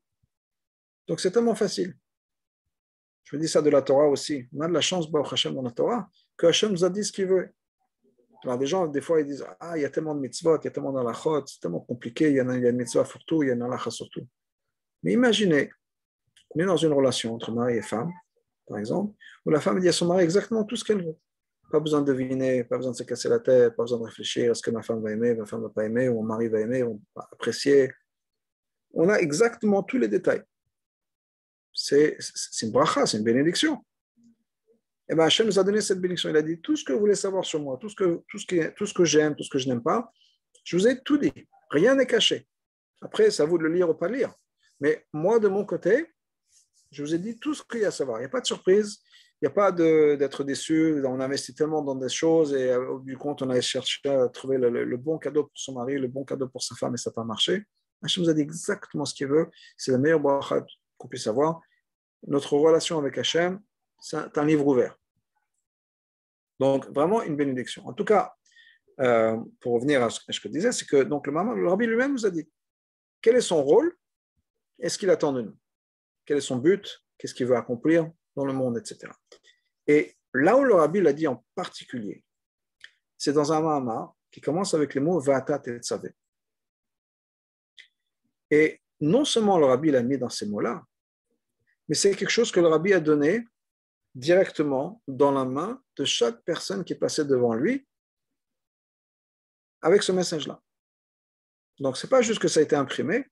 Donc c'est tellement facile. Je me dis ça de la Torah aussi. On a de la chance, Baruch Hashem, dans la Torah, que Hashem nous a dit ce qu'il veut. Alors, des gens, des fois, ils disent il y a tellement de mitzvot, il y a tellement d'halachot, c'est tellement compliqué, il y a une mitzvah pour tout, il y a une halacha sur tout. Mais imaginez, on est dans une relation entre mari et femme, par exemple, où la femme dit à son mari exactement tout ce qu'elle veut. Pas besoin de deviner, pas besoin de se casser la tête, pas besoin de réfléchir à ce que ma femme va aimer, ma femme ne va pas aimer, ou mon mari va aimer, ou va apprécier. On a exactement tous les détails. C'est une bracha, c'est une bénédiction. Et bien Hachem nous a donné cette bénédiction. Il a dit tout ce que vous voulez savoir sur moi, tout ce que j'aime, tout ce que je n'aime pas, je vous ai tout dit. Rien n'est caché. Après, c'est à vous de le lire ou pas le lire. Mais moi, de mon côté, je vous ai dit tout ce qu'il y a à savoir. Il n'y a pas de surprise, il n'y a pas d'être déçu. On investit tellement dans des choses et au bout du compte, on a cherché à trouver le bon cadeau pour son mari, le bon cadeau pour sa femme et ça n'a pas marché. Hachem nous a dit exactement ce qu'il veut. C'est la meilleure bracha qu'on puisse avoir. Notre relation avec Hachem, c'est un livre ouvert. Donc, vraiment une bénédiction. En tout cas, pour revenir à ce que je disais, c'est que donc, le Rabbi lui-même nous a dit quel est son rôle et ce qu'il attend de nous. Quel est son but, qu'est-ce qu'il veut accomplir dans le monde, etc. Et là où le Rabbi l'a dit en particulier, c'est dans un Mahamar qui commence avec les mots Va'ata Tetzavé. Et non seulement le Rabbi l'a mis dans ces mots-là, mais c'est quelque chose que le Rabbi a donné directement dans la main de chaque personne qui est passée devant lui avec ce message-là. Donc, ce n'est pas juste que ça a été imprimé,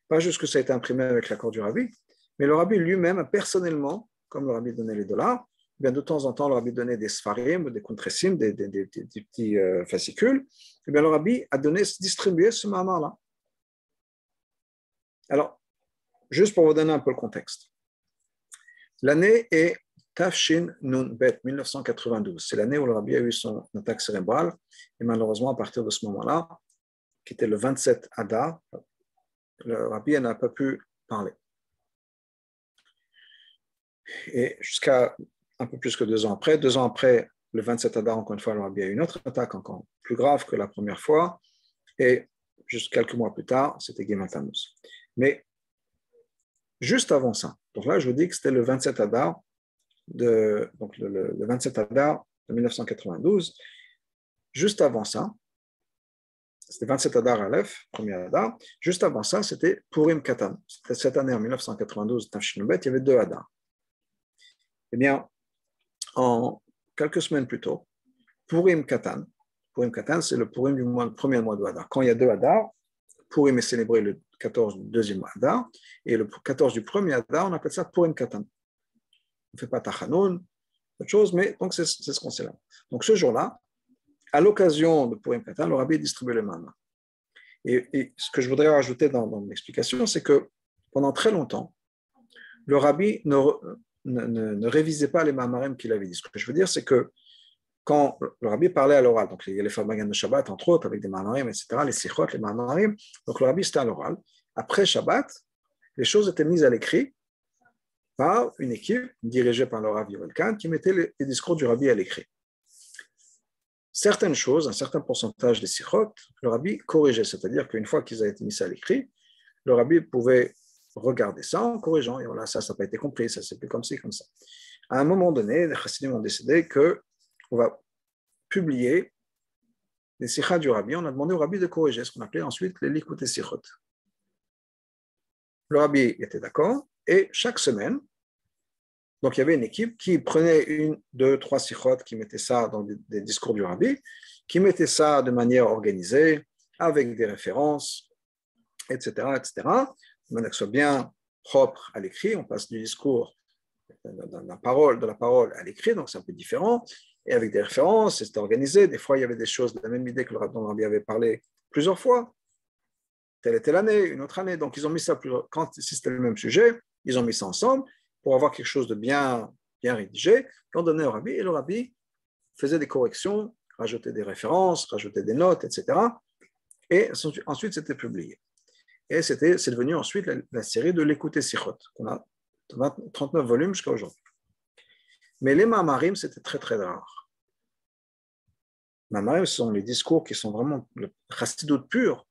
pas juste que ça a été imprimé avec l'accord du Rabbi, mais le Rabbi lui-même, personnellement, comme le Rabbi donnait les dollars, bien de temps en temps, le Rabbi donnait des sfarim, des kontresim, des petits fascicules, et bien le Rabbi a distribué ce mahamar-là. Alors, juste pour vous donner un peu le contexte. L'année est Tafshin Nun Bet, 1992. C'est l'année où le Rabbi a eu son attaque cérébrale. Et malheureusement, à partir de ce moment-là, qui était le 27 Adar, le Rabbi n'a pas pu parler. Et jusqu'à un peu plus que 2 ans après, le 27 Adar, encore une fois, le Rabbi a eu une autre attaque encore plus grave que la première fois. Et juste quelques mois plus tard, c'était Gimel Tammuz. Mais juste avant ça, donc là, je vous dis que c'était le 27 Adar, donc le 27 Adar de 1992. Juste avant ça, c'était 27 Adar Aleph, premier Adar. Juste avant ça, c'était Purim Katan. C'était cette année en 1992, Tafshin Bet, il y avait 2 Adar. Eh bien, en quelques semaines plus tôt, Purim Katan, c'est le Purim du premier mois de Adar. Quand il y a 2 Adar, Purim est célébré le 14 du deuxième Adar, et le 14 du premier Adar, on appelle ça Purim Katan. On ne fait pas Tachanoun, autre chose, mais donc c'est ce qu'on célèbre. Donc ce jour-là, à l'occasion de Purim Katan, le Rabbi distribue le manna. Et ce que je voudrais rajouter dans mon explication, c'est que pendant très longtemps, le Rabbi ne révisait pas les mamarim qu'il avait dit. Ce que je veux dire, c'est que quand le rabbi parlait à l'oral, donc il y a les Farmagan de Shabbat, entre autres, avec des mamarim, etc., les sichot, les mamarim, donc le rabbi c'était à l'oral. Après Shabbat, les choses étaient mises à l'écrit par une équipe dirigée par le rabbi Yoel Kahn qui mettait les discours du rabbi à l'écrit. Certaines choses, un certain pourcentage des sichot, le rabbi corrigeait, c'est-à-dire qu'une fois qu'ils avaient été mis à l'écrit, le rabbi pouvait regarder ça en corrigeant, et voilà, ça n'a pas été compris, ça c'est plus comme ci, comme ça. À un moment donné, les chassidim ont décidé qu'on va publier les sichot du rabbi. On a demandé au rabbi de corriger ce qu'on appelait ensuite les likutei sichot. Le rabbi était d'accord, et chaque semaine, donc il y avait une équipe qui prenait 1, 2, 3 sichot, qui mettait ça dans des discours du rabbi, qui mettait ça de manière organisée, avec des références, etc., etc., de manière que ce soit bien propre à l'écrit. On passe du discours de la parole à l'écrit, donc c'est un peu différent, et avec des références, c'était organisé. Des fois, il y avait des choses de la même idée que dont le rabbi avait parlé plusieurs fois, telle et telle année, une autre année, donc ils ont mis ça, si c'était le même sujet, ils ont mis ça ensemble, pour avoir quelque chose de bien rédigé, qu'on donnait au rabbi, et le rabbi faisait des corrections, rajoutait des références, rajoutait des notes, etc. Et ensuite, c'était publié. Et c'est devenu ensuite la série de l'écouter sichot, qu'on a 39 volumes jusqu'à aujourd'hui. Mais les mamarim, c'était très, très rare. Les mamarim, ce sont les discours qui sont vraiment le chassidut pur.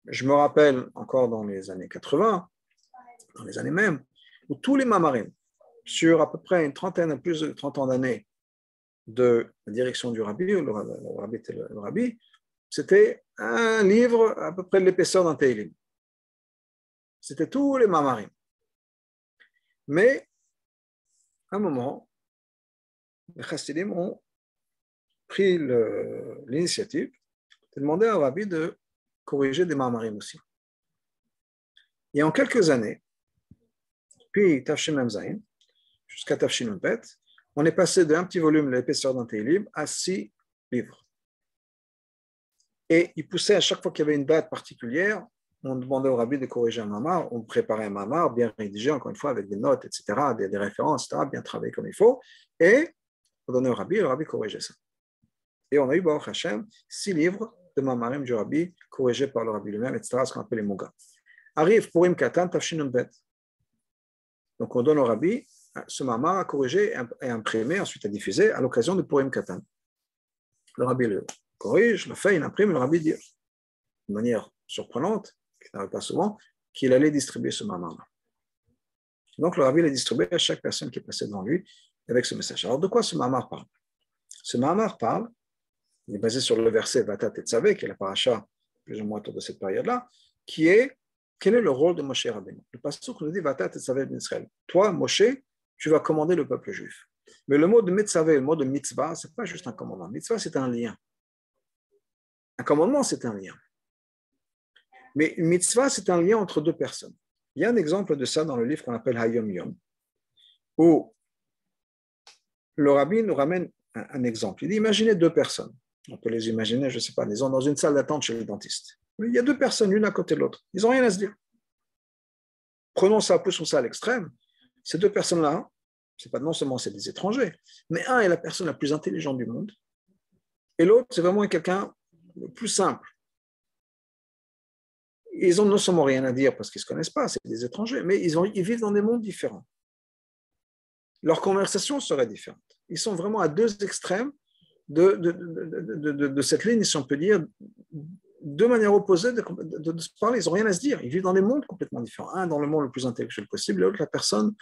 Je me rappelle encore dans les années 80, dans les années même, où tous les mamarim, sur à peu près une trentaine, plus de 30 ans d'années de la direction du rabbi, le rabbi était le rabbi, c'était un livre à peu près de l'épaisseur d'un Teilim. C'était tous les mamarim. Mais, à un moment, les chassidim ont pris l'initiative de demander au rabbi de corriger des mamarim aussi. Et en quelques années, puis Tafshin Mem Zayin, jusqu'à Tafshin Mem Bet, on est passé d'un petit volume, l'épaisseur d'un Teilim, à 6 livres. Et il poussait à chaque fois qu'il y avait une date particulière, on demandait au rabbi de corriger un mamar, on préparait un mamar bien rédigé, encore une fois, avec des notes, etc., des références, etc., bien travaillé comme il faut, et on donnait au rabbi, et le rabbi corrigeait ça. Et on a eu, Baruch Hashem, 6 livres de mamarim du rabbi, corrigés par le rabbi lui-même, etc., ce qu'on appelle les Moga. Arrive Purim Katan, Tafshin Bet. Donc on donne au rabbi ce mamar à corriger et imprimer, ensuite à diffuser, à l'occasion de Purim Katan. Le rabbi le corrige, le fait, il imprime, le rabbi dit, de manière surprenante, qui n'arrive pas souvent, qu'il allait distribuer ce mamar. Donc le rabbi l'a distribué à chaque personne qui est passée devant lui avec ce message. Alors de quoi ce mamar parle? Ce mamar parle, il est basé sur le verset Vatat Tetzavé, qui est la paracha plus ou moins autour de cette période-là, qui est quel est le rôle de Moshe Rabbeinu. Le pasteur nous dit Vatat Tetzavé ben Israël. Toi, Moshe, tu vas commander le peuple juif. Mais le mot de Metzavé, le mot de mitzvah, ce n'est pas juste un commandement. Mitzvah, c'est un lien. Un commandement, c'est un lien. Mais une mitzvah, c'est un lien entre deux personnes. Il y a un exemple de ça dans le livre qu'on appelle Hayom Yom, où le rabbi nous ramène un exemple. Il dit, imaginez 2 personnes. On peut les imaginer, je ne sais pas, disons dans une salle d'attente chez le dentiste. Il y a 2 personnes, l'une à côté de l'autre. Ils n'ont rien à se dire. Prenons ça, poussons ça à l'extrême. Ces 2 personnes-là, c'est pas non seulement c'est des étrangers, mais un est la personne la plus intelligente du monde, et l'autre, c'est vraiment quelqu'un le plus simple. Ils n'ont non seulement rien à dire parce qu'ils ne se connaissent pas, c'est des étrangers, mais ils vivent dans des mondes différents. Leur conversation serait différente. Ils sont vraiment à 2 extrêmes de cette ligne, si on peut dire, de manière opposée de se parler. Ils n'ont rien à se dire. Ils vivent dans des mondes complètement différents. Un dans le monde le plus intellectuel possible, l'autre, la personne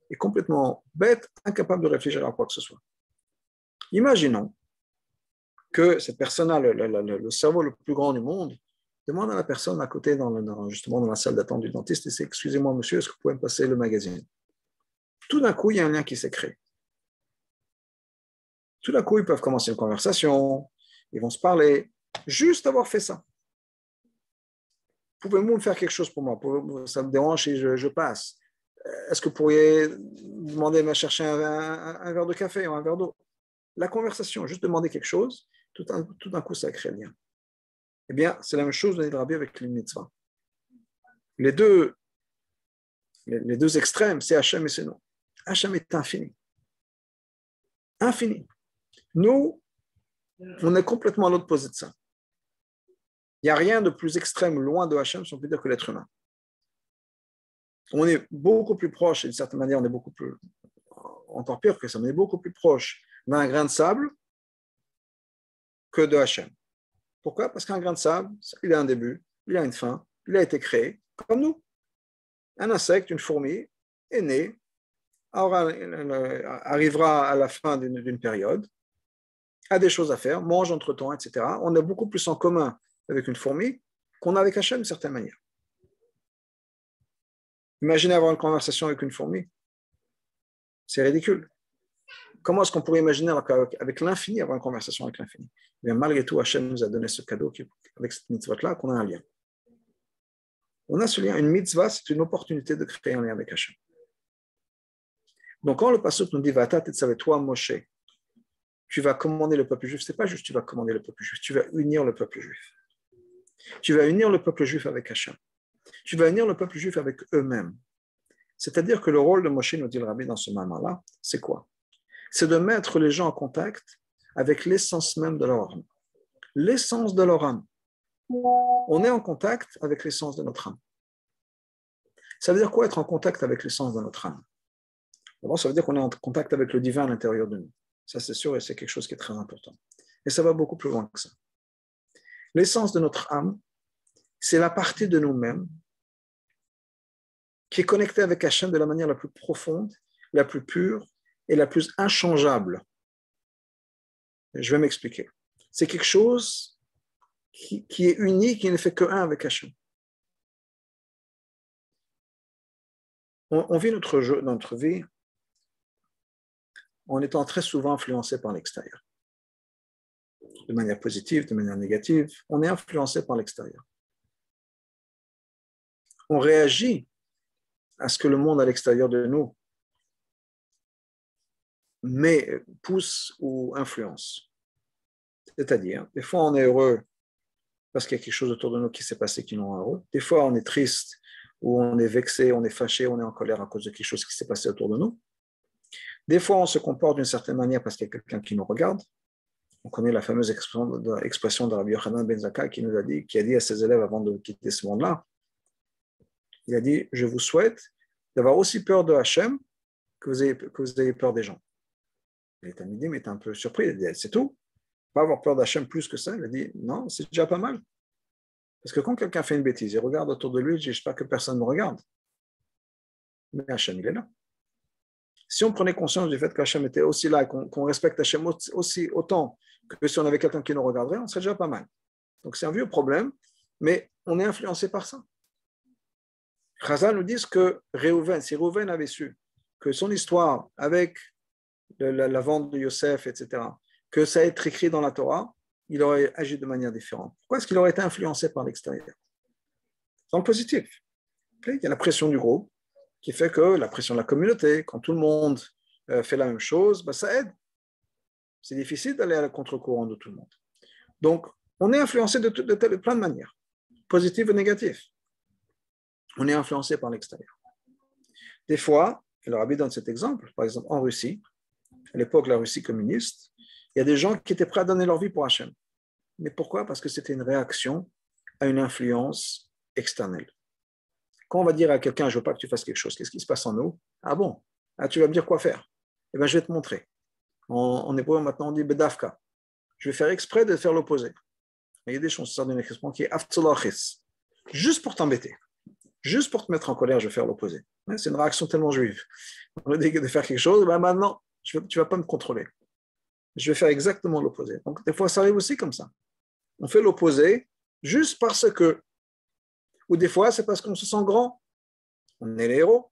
est complètement bête, incapable de réfléchir à quoi que ce soit. Imaginons que cette personne-là, le cerveau le plus grand du monde, demande à la personne à côté, justement dans la salle d'attente du dentiste, et c'est excusez-moi monsieur, est-ce que vous pouvez me passer le magazine? Tout d'un coup, il y a un lien qui s'est créé. Tout d'un coup, ils peuvent commencer une conversation, ils vont se parler, juste avoir fait ça. Pouvez-vous me faire quelque chose pour moi? Ça me dérange si je passe. Est-ce que vous pourriez demander de me chercher un verre de café ou un verre d'eau? La conversation, juste demander quelque chose, tout d'un coup, ça crée un lien. Eh bien, c'est la même chose de Rabbi avec les mitzvahs. Les deux extrêmes, c'est Hachem et c'est nous. Hachem est infini. Infini. Nous, on est complètement à l'opposé de ça. Il n'y a rien de plus extrême loin de Hachem, si on peut dire, que l'être humain. On est beaucoup plus proche, et d'une certaine manière, on est beaucoup plus, encore pire que ça, on est beaucoup plus proche d'un grain de sable que de Hachem. Pourquoi? Parce qu'un grain de sable, il a un début, il a une fin, il a été créé, comme nous. Un insecte, une fourmi, est né, arrivera à la fin d'une période, a des choses à faire, mange entre-temps, etc. On a beaucoup plus en commun avec une fourmi qu'on a avec Hachem d'une certaine manière. Imaginez avoir une conversation avec une fourmi. C'est ridicule. Comment est-ce qu'on pourrait imaginer avec l'infini avoir une conversation avec l'infini? Mais malgré tout, Hachem nous a donné ce cadeau avec cette mitzvah-là qu'on a un lien. On a ce lien. Une mitzvah, c'est une opportunité de créer un lien avec Hachem. Donc quand le pasuk nous dit Vata tetzavet, toi Moshe, tu vas commander le peuple juif, c'est pas juste tu vas commander le peuple juif, tu vas unir le peuple juif. Tu vas unir le peuple juif avec Hachem. Tu vas unir le peuple juif avec eux-mêmes. C'est-à-dire que le rôle de Moshe, nous dit le Rabbi dans ce moment-là, c'est quoi? C'est de mettre les gens en contact avec l'essence même de leur âme. L'essence de leur âme. On est en contact avec l'essence de notre âme. Ça veut dire quoi être en contact avec l'essence de notre âme? D'abord, ça veut dire qu'on est en contact avec le divin à l'intérieur de nous. Ça, c'est sûr, et c'est quelque chose qui est très important. Et ça va beaucoup plus loin que ça. L'essence de notre âme, c'est la partie de nous-mêmes qui est connectée avec Hachem de la manière la plus profonde, la plus pure et la plus inchangeable. Je vais m'expliquer. C'est quelque chose qui est unique, qui ne fait que un avec Hachem. On vit notre vie en étant très souvent influencé par l'extérieur. De manière positive, de manière négative, on est influencé par l'extérieur. On réagit à ce que le monde à l'extérieur de nous pousse ou influence. C'est-à-dire, des fois on est heureux parce qu'il y a quelque chose autour de nous qui s'est passé qui nous rend heureux. Des fois on est triste ou on est vexé, on est fâché, on est en colère à cause de quelque chose qui s'est passé autour de nous. Des fois on se comporte d'une certaine manière parce qu'il y a quelqu'un qui nous regarde. On connaît la fameuse expression de Rabbi Yochanan ben Zakkai qui a dit à ses élèves avant de quitter ce monde-là, il a dit, je vous souhaite d'avoir aussi peur de Hachem que vous ayez peur des gens. Et Tamid dit, mais t'es un peu surpris, il a dit, c'est tout, pas avoir peur d'Hachem plus que ça. Il a dit, non, c'est déjà pas mal. Parce que quand quelqu'un fait une bêtise, il regarde autour de lui, il dit, j'espère que personne ne me regarde. Mais Hachem, il est là. Si on prenait conscience du fait qu'Hachem était aussi là et qu'on respecte Hachem aussi autant que si on avait quelqu'un qui nous regarderait, on serait déjà pas mal. Donc c'est un vieux problème, mais on est influencé par ça. Chazal nous dit que si Réhouven avait su que son histoire avec la vente de Yosef, etc., que ça a été écrit dans la Torah, il aurait agi de manière différente. Pourquoi est-ce qu'il aurait été influencé par l'extérieur? Dans le positif. Il y a la pression du groupe qui fait que la pression de la communauté, quand tout le monde fait la même chose, ça aide. C'est difficile d'aller à la contre-courant de tout le monde. Donc, on est influencé de plein de manières, positives et négatives. On est influencé par l'extérieur. Des fois, le Rabbi donne cet exemple, par exemple en Russie, à l'époque de la Russie communiste, il y a des gens qui étaient prêts à donner leur vie pour Hachem. Mais pourquoi? Parce que c'était une réaction à une influence externe. Quand on va dire à quelqu'un, je ne veux pas que tu fasses quelque chose, qu'est-ce qui se passe en nous? Ah bon? Ah, tu vas me dire quoi faire? Eh bien, je vais te montrer. En hébreu, maintenant, on dit bedavka. Je vais faire exprès de faire l'opposé. Il y a des choses, ça d'une expression qui est aftzolachis. Juste pour t'embêter. Juste pour te mettre en colère, je vais faire l'opposé. C'est une réaction tellement juive. On a dit de faire quelque chose, maintenant, tu ne vas pas me contrôler. Je vais faire exactement l'opposé. Donc, des fois, ça arrive aussi comme ça. On fait l'opposé juste parce que, ou des fois, c'est parce qu'on se sent grand. On est les héros.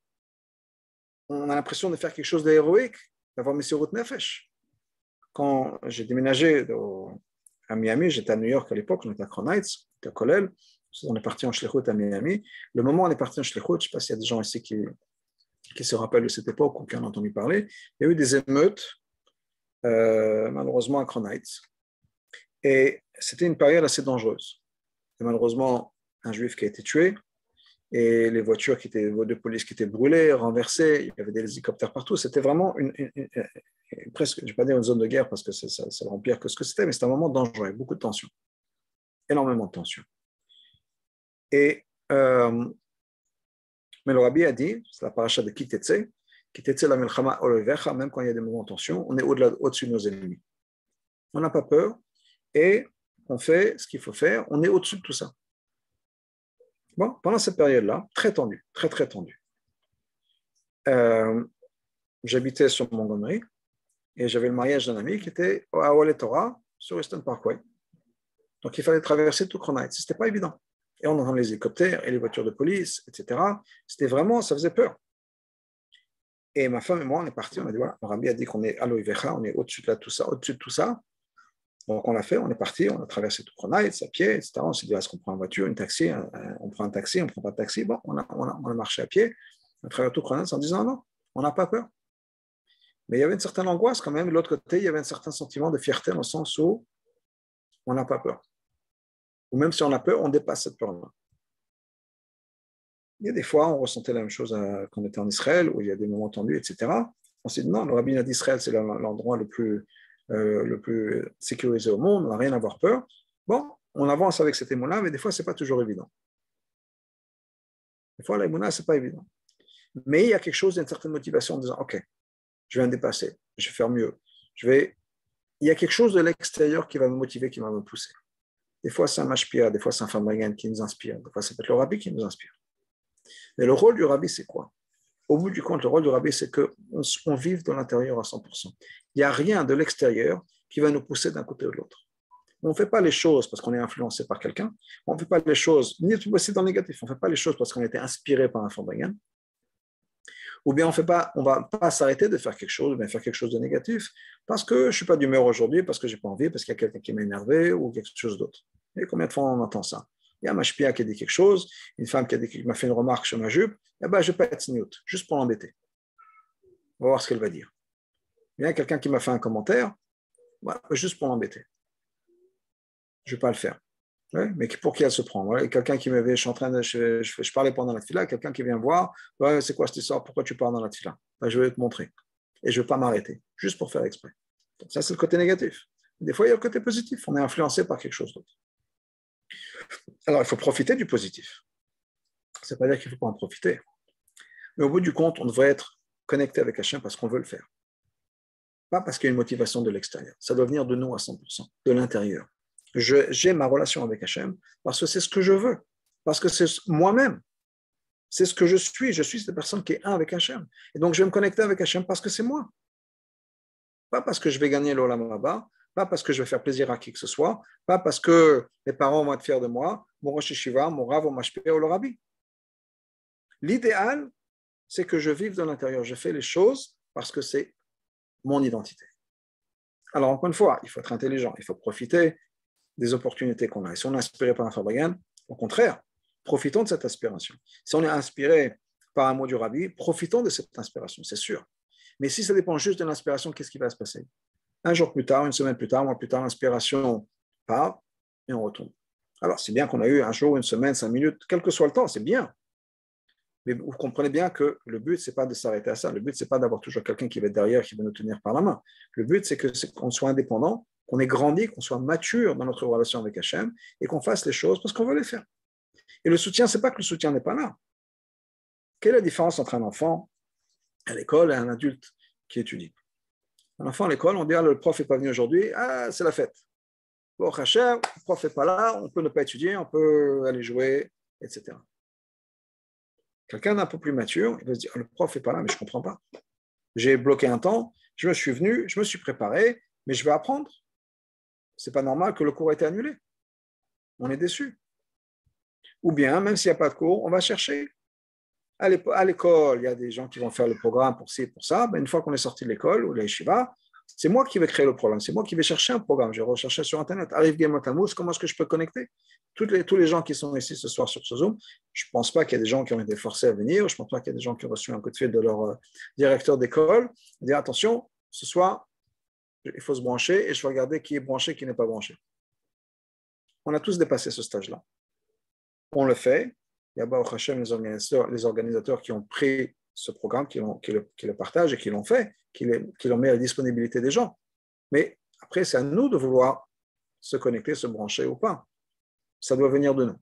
On a l'impression de faire quelque chose d'héroïque, d'avoir Messirut Nefesh. Quand j'ai déménagé à Miami, j'étais à New York à l'époque, on était à Crown Heights, j'étais à Kollel. On est parti en Shlichut à Miami. Le moment où on est parti en Shlichut, je ne sais pas s'il y a des gens ici qui se rappellent de cette époque ou qui en ont entendu parler, il y a eu des émeutes, malheureusement à Crown Heights. Et c'était une période assez dangereuse. Et malheureusement, un juif qui a été tué, et les voitures de police qui étaient brûlées, renversées, il y avait des hélicoptères partout. C'était vraiment presque, je ne vais pas dire une zone de guerre parce que ça le rend pire que ce que c'était, mais c'était un moment dangereux, avec beaucoup de tension, énormément de tension. Et, mais le Rabbi a dit, c'est la paracha de Kitetse la milchama olevecha, même quand il y a des moments de tension, on est au-dessus de nos ennemis. On n'a pas peur et on fait ce qu'il faut faire, on est au-dessus de tout ça. Bon, pendant cette période-là, très tendue, très très tendue, j'habitais sur Montgomery et j'avais le mariage d'un ami qui était à Ole Torah sur Easton Parkway. Donc il fallait traverser tout Crown Heights, c'était pas évident. Et on entend les hélicoptères et les voitures de police, etc. C'était vraiment, ça faisait peur. Et ma femme et moi, on est partis, on a dit voilà, le Rabbi a dit qu'on est à l'Oivecha, on est au-dessus de tout ça, au-dessus de tout ça. Donc on l'a fait, on est parti, on a traversé tout Crown Heights à pied, etc. On s'est dit est-ce qu'on prend une voiture, un taxi, on prend un taxi, on ne prend pas de taxi. Bon, on a marché à pied, on a traversé tout Crown Heights en disant non, on n'a pas peur. Mais il y avait une certaine angoisse quand même. De l'autre côté, il y avait un certain sentiment de fierté dans le sens où on n'a pas peur. Ou même si on a peur, on dépasse cette peur-là. Il y a des fois, on ressentait la même chose quand on était en Israël, où il y a des moments tendus, etc. On s'est dit non, le rabbinat d'Israël, c'est l'endroit le plus sécurisé au monde, on n'a rien à avoir peur. Bon, on avance avec cet émouna, mais des fois, ce n'est pas toujours évident. Des fois, l'émouna, ce n'est pas évident. Mais il y a quelque chose, une certaine motivation en disant, OK, je vais me dépasser, je vais faire mieux. Il y a quelque chose de l'extérieur qui va me motiver, qui va me pousser. Des fois, c'est un mashpia, des fois, c'est un Fabregan qui nous inspire, des fois, c'est peut-être le rabbi qui nous inspire. Mais le rôle du rabbi, c'est quoi? Au bout du compte, le rôle du rabbi, c'est qu'on vive dans l'intérieur à 100%. Il n'y a rien de l'extérieur qui va nous pousser d'un côté ou de l'autre. On ne fait pas les choses parce qu'on est influencé par quelqu'un. On ne fait pas les choses, ni aussi dans le négatif, on ne fait pas les choses parce qu'on a été inspiré par un Fabregan. Ou bien on ne va pas s'arrêter de faire quelque chose, mais faire quelque chose de négatif, parce que je ne suis pas d'humeur aujourd'hui, parce que je n'ai pas envie, parce qu'il y a quelqu'un qui m'a énervé ou quelque chose d'autre. Et combien de fois on entend ça? Il y a un mashpia qui a dit quelque chose, une femme qui m'a fait une remarque sur ma jupe, eh ben, je ne vais pas être sniout, juste pour l'embêter. On va voir ce qu'elle va dire. Il y a quelqu'un qui m'a fait un commentaire, voilà, juste pour l'embêter. Je ne vais pas le faire. Ouais, mais pour qui elle se prend? Ouais, quelqu'un qui m'avait, je parlais pendant la tefila, quelqu'un qui vient voir, ouais, c'est quoi cette histoire? Pourquoi tu parles dans la tefila? Ben, je vais te montrer. Et je ne vais pas m'arrêter, juste pour faire exprès. Donc, ça, c'est le côté négatif. Des fois, il y a le côté positif. On est influencé par quelque chose d'autre. Alors, il faut profiter du positif. Ça ne veut pas dire qu'il ne faut pas en profiter. Mais au bout du compte, on devrait être connecté avec Hachem parce qu'on veut le faire. Pas parce qu'il y a une motivation de l'extérieur. Ça doit venir de nous à 100%, de l'intérieur. J'ai ma relation avec Hachem parce que c'est ce que je veux, parce que c'est moi-même, c'est ce que je suis cette personne qui est un avec Hachem. Et donc je vais me connecter avec Hachem parce que c'est moi. Pas parce que je vais gagner l'Olam Haba, pas parce que je vais faire plaisir à qui que ce soit, pas parce que mes parents vont être fiers de moi, mon Rosh Hashiva, mon Rav, mon Mashpeh ou le Rabbi. L'idéal, c'est que je vive de l'intérieur, je fais les choses parce que c'est mon identité. Alors encore une fois, il faut être intelligent, il faut profiter des opportunités qu'on a. Et si on est inspiré par un Fabregan, au contraire, profitons de cette inspiration. Si on est inspiré par un mot du Rabbi, profitons de cette inspiration, c'est sûr. Mais si ça dépend juste de l'inspiration, qu'est-ce qui va se passer? Un jour plus tard, une semaine plus tard, un mois plus tard, l'inspiration part et on retourne. Alors, c'est bien qu'on a eu un jour, une semaine, 5 minutes, quel que soit le temps, c'est bien. Mais vous comprenez bien que le but, ce n'est pas de s'arrêter à ça. Le but, ce n'est pas d'avoir toujours quelqu'un qui va être derrière, qui va nous tenir par la main. Le but, c'est qu'on soit indépendant, qu'on ait grandi, qu'on soit mature dans notre relation avec Hachem et qu'on fasse les choses parce qu'on veut les faire. Et le soutien, ce n'est pas que le soutien n'est pas là. Quelle est la différence entre un enfant à l'école et un adulte qui étudie? Un enfant à l'école, on dit, le prof n'est pas venu aujourd'hui, c'est la fête. Bon, Hachem, le prof n'est pas là, on peut ne pas étudier, on peut aller jouer, etc. Quelqu'un d'un peu plus mature, il va se dire, le prof n'est pas là, mais je ne comprends pas. J'ai bloqué un temps, je me suis venu, je me suis préparé, mais je vais apprendre. Ce n'est pas normal que le cours ait été annulé. On est déçu. Ou bien, même s'il n'y a pas de cours, on va chercher. À l'école, il y a des gens qui vont faire le programme pour ci et pour ça. Ben, une fois qu'on est sorti de l'école ou de la yeshiva, c'est moi qui vais créer le programme. C'est moi qui vais chercher un programme. Je vais rechercher sur Internet. Arrive Game Tammuz, comment est-ce que je peux connecter? Tous les gens qui sont ici ce soir sur ce Zoom, je ne pense pas qu'il y a des gens qui ont été forcés à venir. Je ne pense pas qu'il y a des gens qui ont reçu un coup de fil de leur directeur d'école. Dire attention, ce soir, il faut se brancher et je vais regarder qui est branché, qui n'est pas branché. On a tous dépassé ce stage-là. On le fait Il y a Baruch Hashem, les organisateurs qui ont pris ce programme, qui le partagent et qui l'ont fait, qui l'ont mis à la disponibilité des gens. Mais après, c'est à nous de vouloir se connecter, se brancher ou pas. Ça doit venir de nous.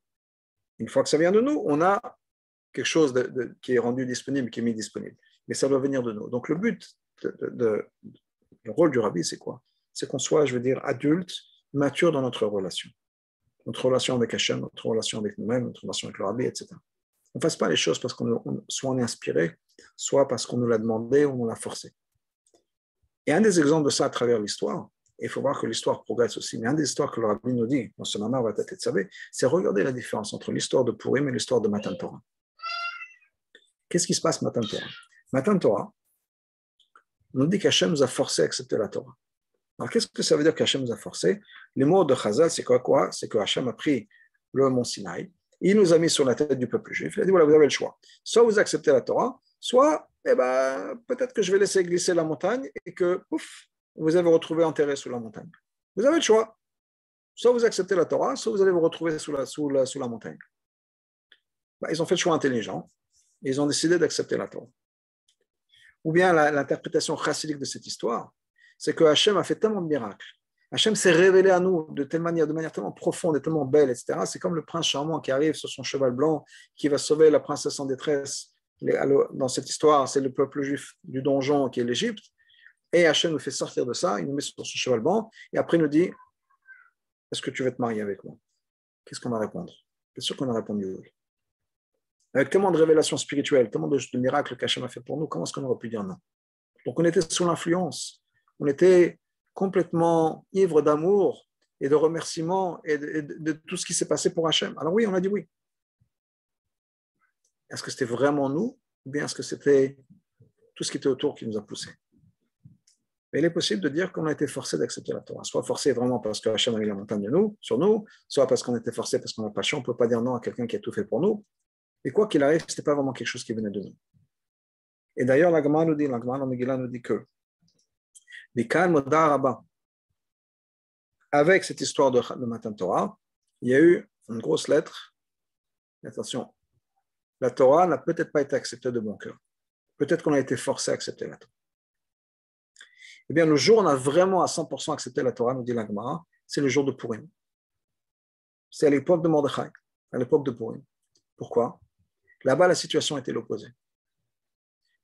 Une fois que ça vient de nous, on a quelque chose qui est rendu disponible, qui est mis disponible. Mais ça doit venir de nous. Donc le but, le rôle du rabbi, c'est quoi? C'est qu'on soit, je veux dire, adulte, mature dans notre relation. Notre relation avec Hachem, notre relation avec nous-mêmes, notre relation avec le rabbi, etc. On ne fasse pas les choses parce soit on est inspiré, soit parce qu'on nous l'a demandé ou on nous l'a forcé. Et un des exemples de ça à travers l'histoire, et il faut voir que l'histoire progresse aussi, mais un des histoires que le rabbi nous dit dans ce Mamar Vatat Tetzavé, c'est regarder la différence entre l'histoire de Purim et l'histoire de Matan Torah. Qu'est-ce qui se passe Matan Torah? Matan Torah, on nous dit qu'Hachem nous a forcé à accepter la Torah. Alors qu'est-ce que ça veut dire qu'Hachem nous a forcé? Les mots de Chazal, c'est quoi? C'est que Hachem a pris le mont Sinaï, il nous a mis sur la tête du peuple juif, il a dit voilà, vous avez le choix. Soit vous acceptez la Torah, soit peut-être que je vais laisser glisser la montagne et que pouf, vous allez vous retrouver enterré sous la montagne. Vous avez le choix. Soit vous acceptez la Torah, soit vous allez vous retrouver sous la montagne. Ils ont fait le choix intelligent. Et ils ont décidé d'accepter la Torah. Ou bien l'interprétation chassidique de cette histoire, c'est que Hachem a fait tellement de miracles. Hachem s'est révélé à nous de manière tellement profonde et tellement belle, etc. C'est comme le prince charmant qui arrive sur son cheval blanc, qui va sauver la princesse en détresse. Dans cette histoire, c'est le peuple juif du donjon qui est l'Égypte. Et Hachem nous fait sortir de ça, il nous met sur son cheval blanc, et après il nous dit, est-ce que tu veux te marier avec moi? Qu'est-ce qu'on va répondre? Bien sûr qu'on a répondu oui. Avec tellement de révélations spirituelles, tellement de miracles qu'Hachem a fait pour nous, comment est-ce qu'on aurait pu dire non? Donc on était sous l'influence, on était complètement ivre d'amour et de remerciements et de tout ce qui s'est passé pour Hachem. Alors oui, on a dit oui. Est-ce que c'était vraiment nous, ou bien est-ce que c'était tout ce qui était autour qui nous a poussés? Mais il est possible de dire qu'on a été forcé d'accepter la Torah, soit forcé vraiment parce que Hachem a mis la montagne sur nous, soit parce qu'on était forcé parce qu'on n'a pas le choix, on ne peut pas dire non à quelqu'un qui a tout fait pour nous. Et quoi qu'il arrive, ce n'était pas vraiment quelque chose qui venait de nous. Et d'ailleurs, la Gemara nous dit que avec cette histoire de Matan Torah, il y a eu une grosse lettre. Attention, la Torah n'a peut-être pas été acceptée de bon cœur. Peut-être qu'on a été forcé à accepter la Torah. Eh bien, le jour où on a vraiment à 100% accepté la Torah, nous dit la Gemara, c'est le jour de Purim. C'est à l'époque de Mordechai, à l'époque de Purim. Pourquoi? Là-bas, la situation était l'opposé.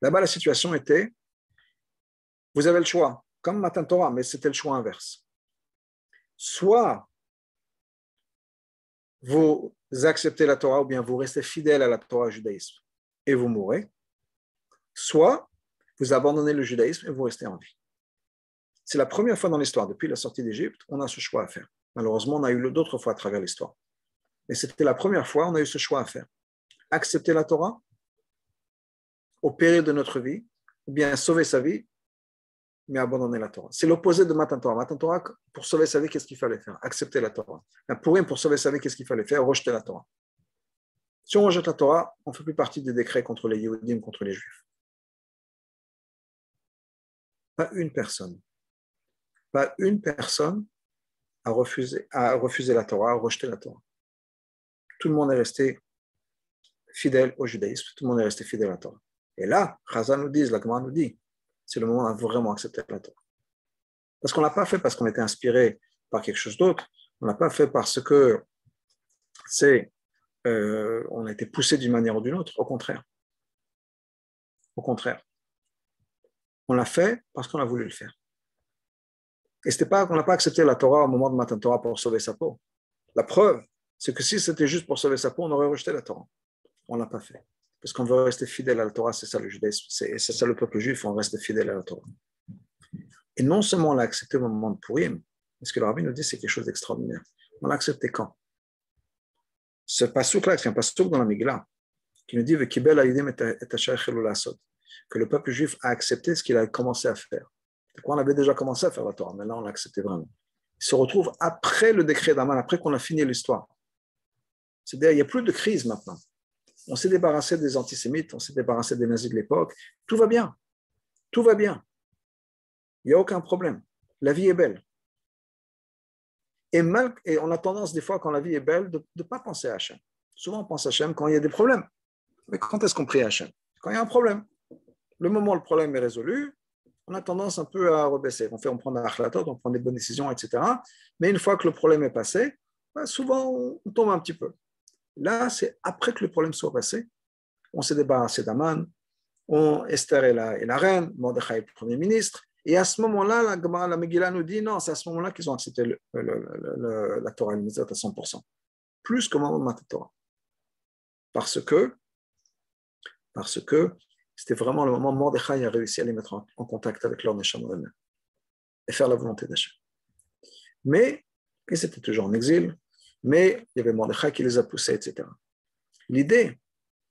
Là-bas, la situation était, vous avez le choix, comme Matan Torah, mais c'était le choix inverse. Soit vous acceptez la Torah, ou bien vous restez fidèle à la Torah judaïsme et vous mourrez, soit vous abandonnez le judaïsme et vous restez en vie. C'est la première fois dans l'histoire, depuis la sortie d'Égypte, on a ce choix à faire. Malheureusement, on a eu d'autres fois à travers l'histoire. Mais c'était la première fois, on a eu ce choix à faire. Accepter la Torah au péril de notre vie, ou bien sauver sa vie, mais abandonner la Torah. C'est l'opposé de Matan Torah. Matan Torah, pour sauver sa vie, qu'est-ce qu'il fallait faire? Accepter la Torah. Pour sauver sa vie, qu'est-ce qu'il fallait faire? Rejeter la Torah. Si on rejette la Torah, on ne fait plus partie des décrets contre les Yehudim, contre les Juifs. Pas une personne a refusé la Torah, a rejeté la Torah. Tout le monde est resté fidèle au judaïsme, tout le monde est resté fidèle à la Torah. Et là, Chazal nous dit, la Gemara nous dit, c'est le moment où on a vraiment accepté la Torah. Parce qu'on ne l'a pas fait parce qu'on était inspiré par quelque chose d'autre, on ne l'a pas fait parce que on a été poussé d'une manière ou d'une autre, au contraire. Au contraire. On l'a fait parce qu'on a voulu le faire. Et c'était pas qu'on n'a pas accepté la Torah au moment de Matan Torah pour sauver sa peau. La preuve, c'est que si c'était juste pour sauver sa peau, on aurait rejeté la Torah. On ne l'a pas fait. Parce qu'on veut rester fidèle à la Torah, c'est ça le judaïsme, c'est ça le peuple juif, on reste fidèle à la Torah. Et non seulement on l'a accepté au moment de Purim, mais ce que le rabbi nous dit, c'est quelque chose d'extraordinaire. On l'a accepté quand? Ce passouk-là, c'est un passouk dans la Migla, qui nous dit que le peuple juif a accepté ce qu'il a commencé à faire. On avait déjà commencé à faire la Torah, mais là on l'a accepté vraiment. Il se retrouve après le décret d'Aman, après qu'on a fini l'histoire. C'est-à-dire, il n'y a plus de crise maintenant. On s'est débarrassé des antisémites, on s'est débarrassé des nazis de l'époque. Tout va bien. Tout va bien. Il n'y a aucun problème. La vie est belle. Et on a tendance des fois, quand la vie est belle, de ne pas penser à Hachem. Souvent, on pense à Hachem quand il y a des problèmes. Mais quand est-ce qu'on prie à Hachem? Quand il y a un problème. Le moment où le problème est résolu, on a tendance un peu à rebaisser. On prend un achlatot, on prend des bonnes décisions, etc. Mais une fois que le problème est passé, ben souvent, on tombe un petit peu. Là, c'est après que le problème soit passé, on s'est débarrassé d'Aman, Esther est la reine, Mordechai est le premier ministre, et à ce moment-là, la Megillah nous dit non, c'est à ce moment-là qu'ils ont accepté la Torah, le Mitzvot à 100%, plus qu'au moment de Matan Torah. Parce que c'était vraiment le moment où Mordechai a réussi à les mettre en contact avec leur Neshama et faire la volonté d'Hachem. Mais, ils étaient toujours en exil, mais il y avait Mordechai qui les a poussés, etc. L'idée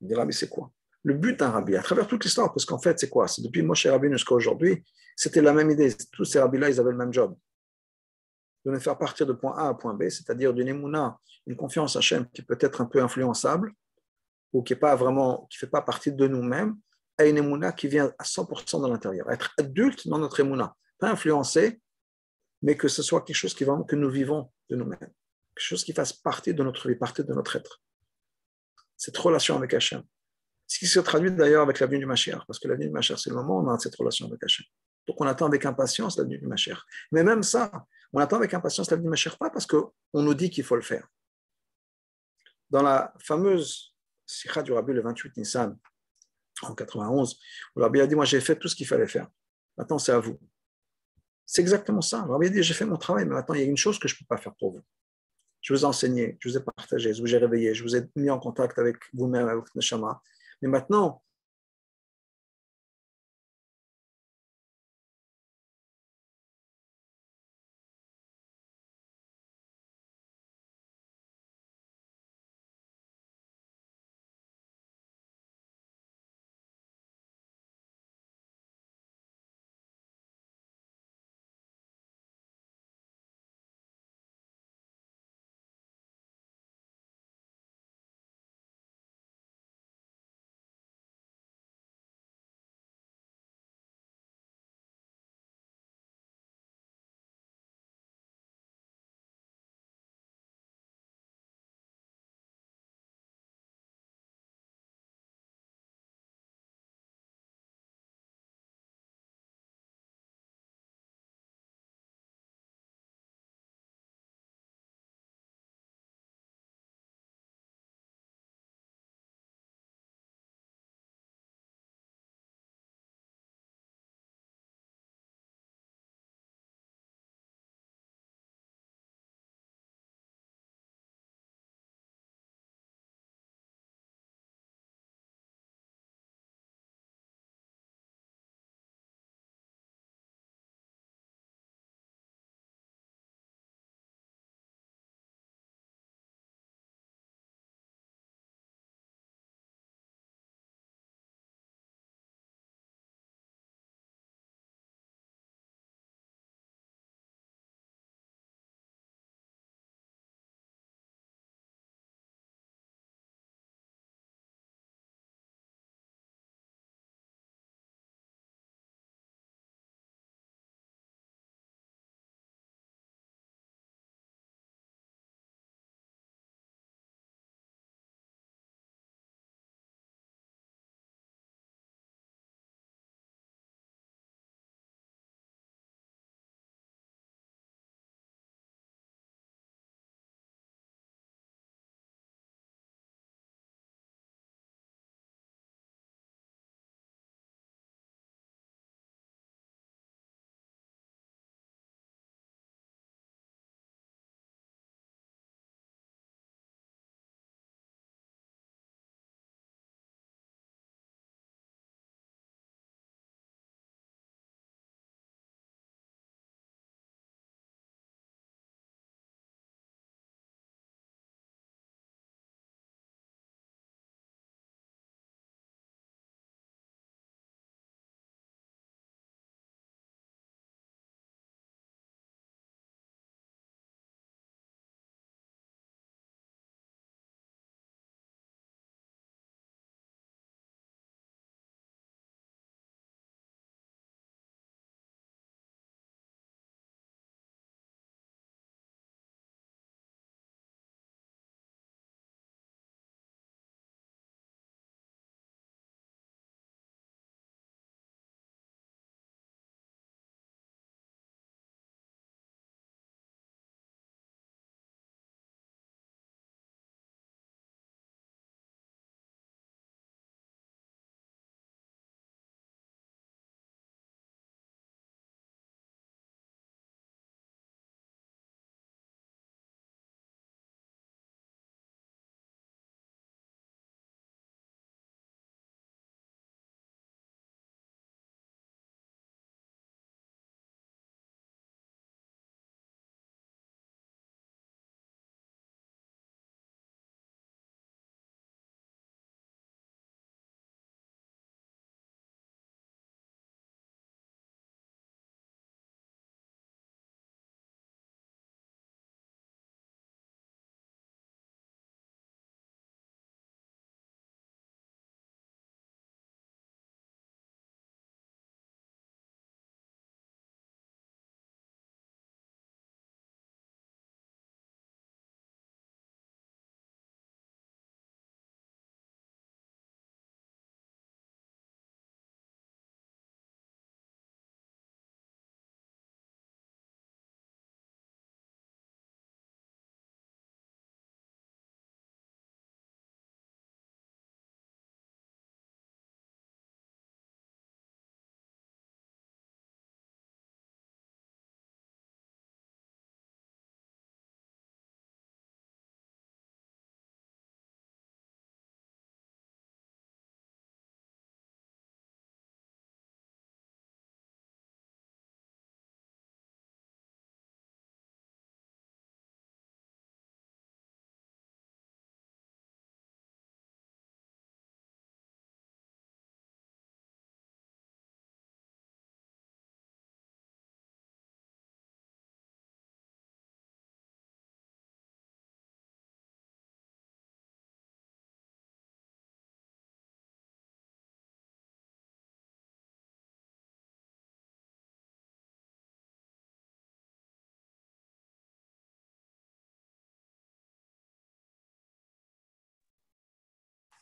des rabbis, c'est quoi? Le but d'un rabbi, à travers toute l'histoire, parce qu'en fait, c'est quoi? C'est depuis Moshe Rabbeinu jusqu'à aujourd'hui, c'était la même idée. Tous ces rabbis-là, ils avaient le même job. De nous faire partir de point A à point B, c'est-à-dire d'une émouna, une confiance à Hachem qui peut être un peu influençable, ou qui ne fait pas partie de nous-mêmes, à une émouna qui vient à 100% de l'intérieur. Être adulte dans notre émouna, pas influencé, mais que ce soit quelque chose que nous vivons de nous-mêmes. Quelque chose qui fasse partie de notre vie, partie de notre être. Cette relation avec Hachem. Ce qui se traduit d'ailleurs avec la venue du Mashiach, parce que la venue du Mashiach, c'est le moment où on a cette relation avec Hachem. Donc on attend avec impatience la venue du Mashiach. Mais même ça, on attend avec impatience la venue du Mashiach, pas parce qu'on nous dit qu'il faut le faire. Dans la fameuse Sikha du Rabbi le 28 Nissan, en 91, où le Rabbi a dit, moi j'ai fait tout ce qu'il fallait faire. Maintenant c'est à vous. C'est exactement ça. Le Rabbi a dit, j'ai fait mon travail, mais maintenant il y a une chose que je ne peux pas faire pour vous. Je vous ai enseigné, je vous ai partagé, je vous ai réveillé, je vous ai mis en contact avec vous-même, avec votre neshama. Mais maintenant,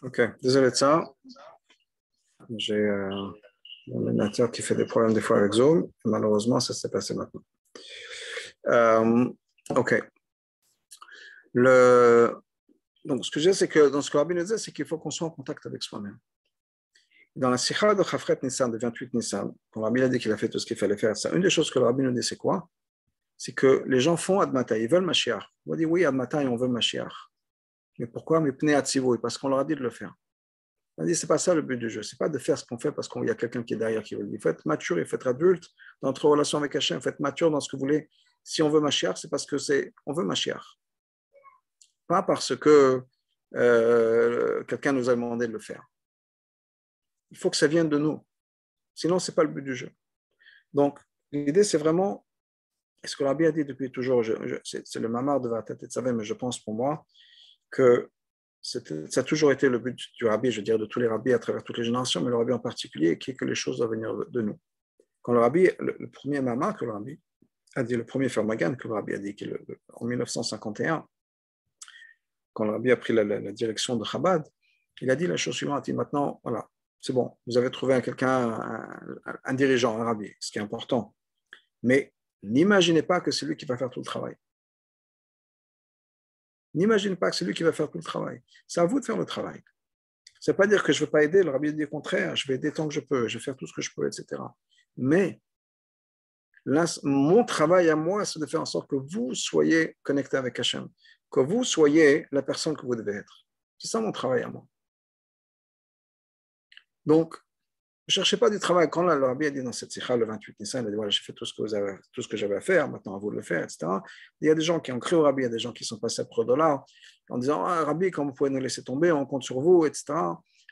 Ok, désolé de ça. J'ai mon ordinateur qui fait des problèmes des fois avec Zoom. Malheureusement, ça s'est passé maintenant. Ok. Donc, ce que je dis, c'est que dans ce que Rabbi nous dit, c'est qu'il faut qu'on soit en contact avec soi-même. Dans la Sikha de Chafret Nissan, de 28 Nissan, quand Rabbi a dit qu'il a fait tout ce qu'il fallait faire, ça, une des choses que le Rabbi nous dit, c'est quoi? C'est que les gens font Admata, ils veulent Mashiach. On dit oui, Admata, et on veut Mashiach. Mais pourquoi? Mais Pnei Atzivoui, parce qu'on leur a dit de le faire. On a dit, c'est pas ça le but du jeu. C'est pas de faire ce qu'on fait parce qu'il y a quelqu'un qui est derrière qui veut le dire. Il faut être mature, il faut être adulte dans notre relation avec Hachem, il faut être mature dans ce que vous voulez. Si on veut Mashiach, c'est parce que on veut Mashiach. Pas parce que quelqu'un nous a demandé de le faire. Il faut que ça vienne de nous. Sinon, ce n'est pas le but du jeu. Donc, l'idée, c'est vraiment, ce que Rabbi a dit depuis toujours, c'est le mamar de Vatat et Tzavé, mais je pense pour moi que ça a toujours été le but du Rabbi, je dirais de tous les rabbis à travers toutes les générations, mais le Rabbi en particulier, qui est que les choses doivent venir de nous. Quand le Rabbi, le premier mamar que le Rabbi a dit, le premier Fermagan que le Rabbi a dit, en 1951, quand le Rabbi a pris la direction de Chabad, il a dit la chose suivante, il dit maintenant, voilà, c'est bon, vous avez trouvé un dirigeant, un Rabbi, ce qui est important. Mais n'imaginez pas que c'est lui qui va faire tout le travail. N'imaginez pas que c'est lui qui va faire tout le travail. C'est à vous de faire le travail. Ça ne veut pas dire que je ne veux pas aider, le Rabbi dit au contraire, je vais aider tant que je peux, je vais faire tout ce que je peux, etc. Mais là, mon travail à moi, c'est de faire en sorte que vous soyez connecté avec Hachem, que vous soyez la personne que vous devez être. C'est ça mon travail à moi. Donc, ne cherchez pas du travail. Quand le Rabbi a dit dans cette sikha, le 28 Nissan, il a dit voilà, j'ai fait tout ce que j'avais à faire, maintenant à vous de le faire, etc. Il y a des gens qui ont cru au Rabbi, il y a des gens qui sont passés à $1 en disant ah, Rabbi, quand vous pouvez nous laisser tomber, on compte sur vous, etc.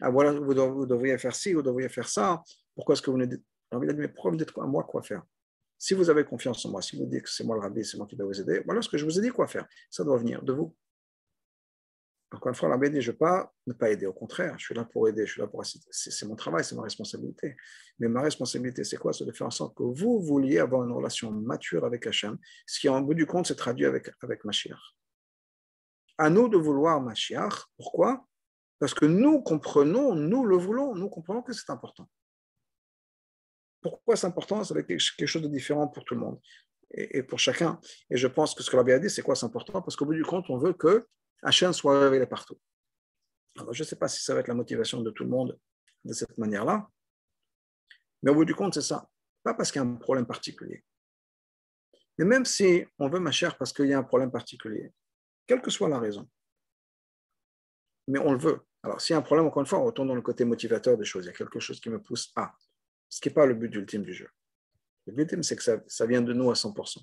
Ah, voilà, vous devriez faire ci, vous devriez faire ça. Pourquoi est-ce que vous nous dites Rabbi a dit mais pourquoi vous me dites à moi quoi faire? Si vous avez confiance en moi, si vous dites que c'est moi le Rabbi, c'est moi qui dois vous aider, voilà ce que je vous ai dit quoi faire. Ça doit venir de vous. Encore une fois, l'abbé dit, je ne veux pas ne pas aider. Au contraire, je suis là pour aider, je suis là pour assister. C'est mon travail, c'est ma responsabilité. Mais ma responsabilité, c'est quoi? C'est de faire en sorte que vous vouliez avoir une relation mature avec Hachem, ce qui, en bout du compte, s'est traduit avec Mashiach. À nous de vouloir Mashiach. Pourquoi? Parce que nous comprenons, nous le voulons, nous comprenons que c'est important. Pourquoi c'est important? C'est quelque chose de différent pour tout le monde et pour chacun. Et je pense que ce que l'abbé a dit, c'est quoi? C'est important parce qu'au bout du compte, on veut que Hachem soit révélé partout. Alors, je ne sais pas si ça va être la motivation de tout le monde de cette manière-là, mais au bout du compte, c'est ça. Pas parce qu'il y a un problème particulier. Mais même si on veut Mashiach parce qu'il y a un problème particulier, quelle que soit la raison, mais on le veut. Alors, s'il y a un problème, encore une fois, on retourne dans le côté motivateur des choses. Il y a quelque chose qui me pousse à. Ce qui n'est pas le but ultime du jeu. Le but ultime, c'est que ça vient de nous à 100%.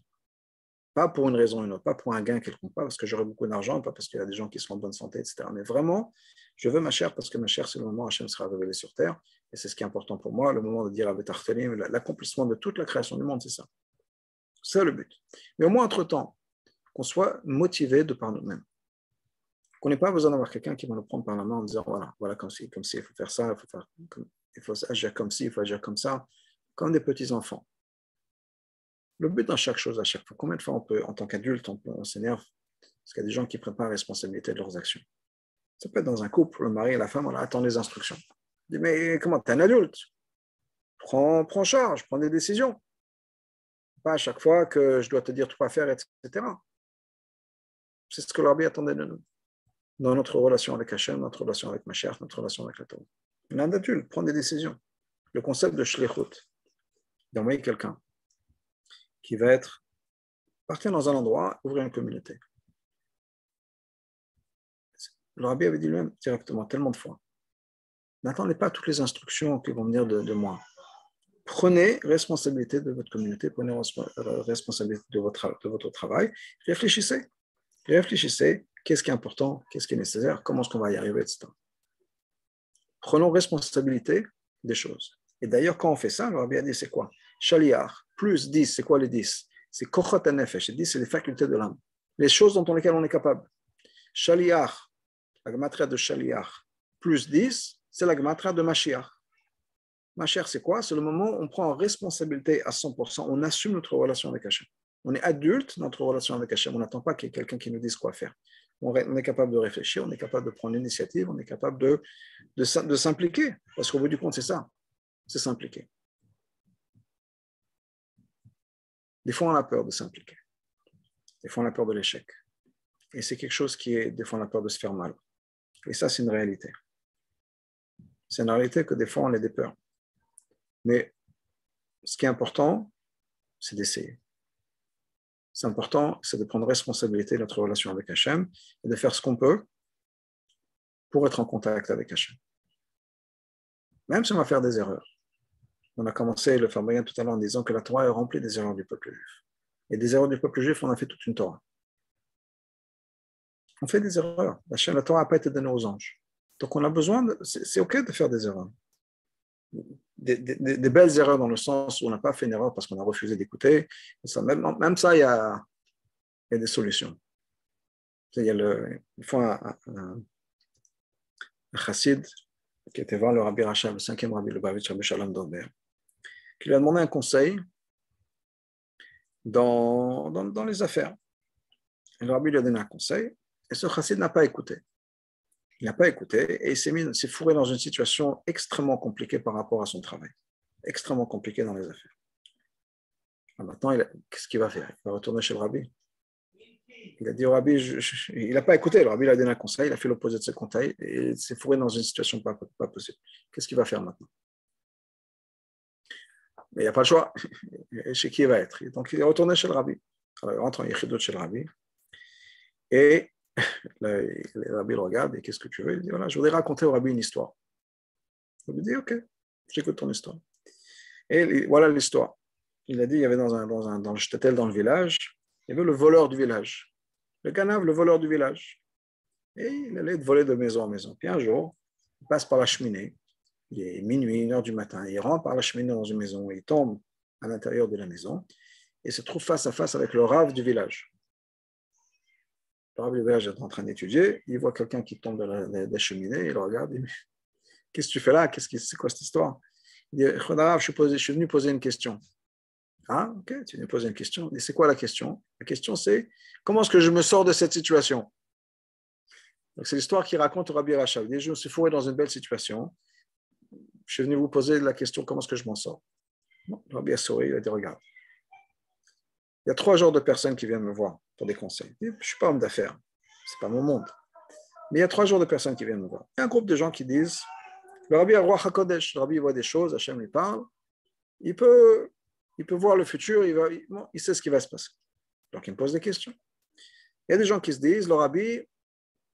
Pas pour une raison ou une autre, pas pour un gain quelconque, pas parce que j'aurai beaucoup d'argent, pas parce qu'il y a des gens qui sont en bonne santé, etc. Mais vraiment, je veux ma chair parce que ma chair, c'est le moment où Hachem sera révélé sur terre. Et c'est ce qui est important pour moi, le moment de dire avec Tartelim, l'accomplissement de toute la création du monde, c'est ça. C'est le but. Mais au moins, entre-temps, qu'on soit motivé de par nous-mêmes. Qu'on n'ait pas besoin d'avoir quelqu'un qui va nous prendre par la main en disant voilà comme ci, il faut faire ça, il faut agir comme ci, il faut agir comme ça, comme des petits-enfants. Le but dans chaque chose, à chaque fois, combien de fois on peut, en tant qu'adulte, on s'énerve parce qu'il y a des gens qui ne prennent pas la responsabilité de leurs actions. Ça peut être dans un couple, le mari et la femme, on attend les instructions. On dit, mais comment, tu es un adulte? Prends charge, prends des décisions. Pas à chaque fois que je dois te dire quoi faire, etc. C'est ce que le Rabbi attendait de nous. Dans notre relation avec Hachem, notre relation avec Mashiach, notre relation avec la Torah. Un adulte prend des décisions. Le concept de shlichut, d'envoyer quelqu'un qui va partir dans un endroit, ouvrir une communauté. Le Rabbi avait dit lui-même directement, tellement de fois, n'attendez pas toutes les instructions qui vont venir de moi. Prenez responsabilité de votre communauté, prenez responsabilité de votre travail, réfléchissez, qu'est-ce qui est important, qu'est-ce qui est nécessaire, comment est-ce qu'on va y arriver, etc. Prenons responsabilité des choses. Et d'ailleurs, quand on fait ça, le Rabbi a dit, c'est quoi? Shaliach, plus 10, c'est quoi les 10? C'est kochot hanefesh, les 10, c'est les facultés de l'âme. Les choses dont lesquelles on est capable. Shaliach, la gematria de Shaliach, plus 10, c'est la gematria de Mashiach. Mashiach, c'est quoi? C'est le moment où on prend en responsabilité à 100%, on assume notre relation avec Hachem. On est adulte dans notre relation avec Hachem, on n'attend pas qu'il y ait quelqu'un qui nous dise quoi faire. on est capable de réfléchir, on est capable de prendre l'initiative, on est capable de s'impliquer. Parce qu'au bout du compte, c'est ça, c'est s'impliquer. Des fois, on a peur de s'impliquer. Des fois, on a peur de l'échec. Et c'est quelque chose qui est, des fois, on a peur de se faire mal. Et ça, c'est une réalité. C'est une réalité que des fois, on a des peurs. Mais ce qui est important, c'est d'essayer. C'est important, c'est de prendre responsabilité de notre relation avec Hachem et de faire ce qu'on peut pour être en contact avec Hachem. Même si on va faire des erreurs. On a commencé le Fabien tout à l'heure en disant que la Torah est remplie des erreurs du peuple juif. Et des erreurs du peuple juif, on a fait toute une Torah. On fait des erreurs. La Torah n'a pas été donnée aux anges. Donc on a besoin, c'est OK de faire des erreurs. Des belles erreurs dans le sens où on n'a pas fait une erreur parce qu'on a refusé d'écouter. Même ça, il y a des solutions. Il y a une fois un chassid qui était voir le Rabbi Rachab, le 5e Rabbi Lubavitch, Rabbi Shalom Dober, qui lui a demandé un conseil dans les affaires. Et le Rabbi lui a donné un conseil, et ce chassid n'a pas écouté. Il n'a pas écouté, et il s'est fourré dans une situation extrêmement compliquée par rapport à son travail. Extrêmement compliquée dans les affaires. Alors maintenant, qu'est-ce qu'il va faire? Il va retourner chez le Rabbi. Il a dit au Rabbi, il n'a pas écouté, le Rabbi lui a donné un conseil, il a fait l'opposé de ce conseil, et il s'est fourré dans une situation pas possible. Qu'est-ce qu'il va faire maintenant? Mais il n'y a pas le choix. Chez qui il va être? Donc il est retourné chez le Rabbi. Alors il rentre en Yechidot chez le Rabbi, et le Rabbi le regarde, et qu'est-ce que tu veux? Il dit, voilà, je voudrais raconter au Rabbi une histoire. Il lui dit, OK, j'écoute ton histoire. Et voilà l'histoire. Il a dit, il y avait dans le shtetl, dans le village, il y avait le voleur du village. Le ganav, le voleur du village. Et il allait voler de maison en maison. Puis un jour, il passe par la cheminée. Il est minuit, 1h du matin. Il rentre par la cheminée dans une maison. Il tombe à l'intérieur de la maison et se trouve face à face avec le rave du village. Le rave du village est en train d'étudier. Il voit quelqu'un qui tombe de la cheminée. Il le regarde. Il dit, qu'est-ce que tu fais là? C'est quoi cette histoire? Il dit, je suis venu poser une question. Ah, ok, tu viens poser une question. Et c'est quoi la question? La question, c'est comment est-ce que je me sors de cette situation? Donc, c'est l'histoire qu'il raconte au Rabbi Rachab. Il dit, je me suis fourré dans une belle situation. Je suis venu vous poser la question, comment est-ce que je m'en sors? Bon, le Rabbi a souri, il a dit, regarde. Il y a 3 genres de personnes qui viennent me voir pour des conseils. Je ne suis pas homme d'affaires, ce n'est pas mon monde. Mais il y a 3 genres de personnes qui viennent me voir. Il y a un groupe de gens qui disent, le Rabbi a le roi HaKodesh, le Rabbi voit des choses, Hachem lui parle, il peut voir le futur, il sait ce qui va se passer. Donc il me pose des questions. Il y a des gens qui se disent, le Rabbi,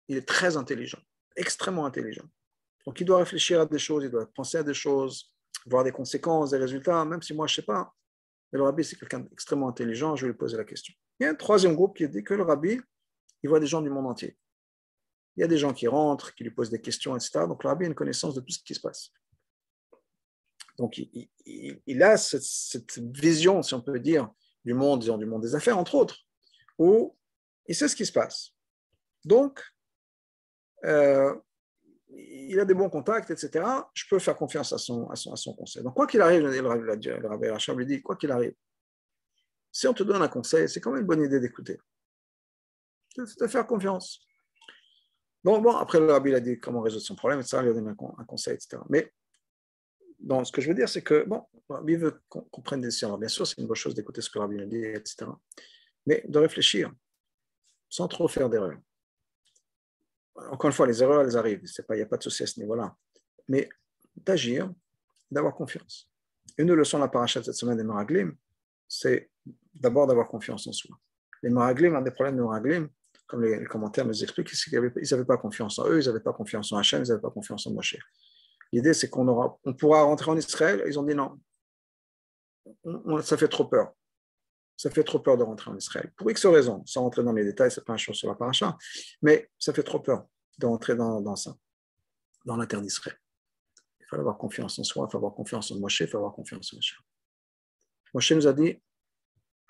il est très intelligent, extrêmement intelligent. Donc il doit réfléchir à des choses, il doit penser à des choses, voir des conséquences, des résultats, même si moi je ne sais pas. Mais le Rabbi, c'est quelqu'un d'extrêmement intelligent, je vais lui poser la question. Il y a un 3e groupe qui dit que le Rabbi, il voit des gens du monde entier. Il y a des gens qui rentrent, qui lui posent des questions, etc. Donc le Rabbi a une connaissance de tout ce qui se passe. Donc il a cette vision, si on peut dire, du monde, disons, du monde des affaires, entre autres, où il sait ce qui se passe. Donc, il a des bons contacts, etc. Je peux faire confiance à son conseil. Donc, quoi qu'il arrive, le Rabbi Rachab lui dit, quoi qu'il arrive, si on te donne un conseil, c'est quand même une bonne idée d'écouter. C'est de faire confiance. Bon, après, le Rabbi a dit comment résoudre son problème, etc. Il lui a donné un conseil, etc. Mais donc, ce que je veux dire, c'est que, bon, le Rabbi veut qu'on prenne des décisions. Alors, bien sûr, c'est une bonne chose d'écouter ce que le Rabbi a dit, etc. Mais de réfléchir, sans trop faire d'erreurs. Encore une fois, les erreurs, elles arrivent. Il n'y a pas de souci à ce niveau-là. Mais d'agir, d'avoir confiance. Une leçon de la paracha de cette semaine des Meraglim, c'est d'abord d'avoir confiance en soi. Les Meraglim, un des problèmes des Meraglim, comme les commentaires nous expliquent, c'est qu'ils n'avaient pas confiance en eux, ils n'avaient pas confiance en Hachem, ils n'avaient pas confiance en Moshe. L'idée, c'est qu'on pourra rentrer en Israël. Ils ont dit non. Ça fait trop peur. Ça fait trop peur de rentrer en Israël. Pour X raisons, sans rentrer dans les détails, ce n'est pas un chose sur la paracha, mais ça fait trop peur de rentrer dans ça, dans la terre d'Israël. Il faut avoir confiance en soi, il faut avoir confiance en Moshe, il faut avoir confiance en Hachem. Moshe nous a dit,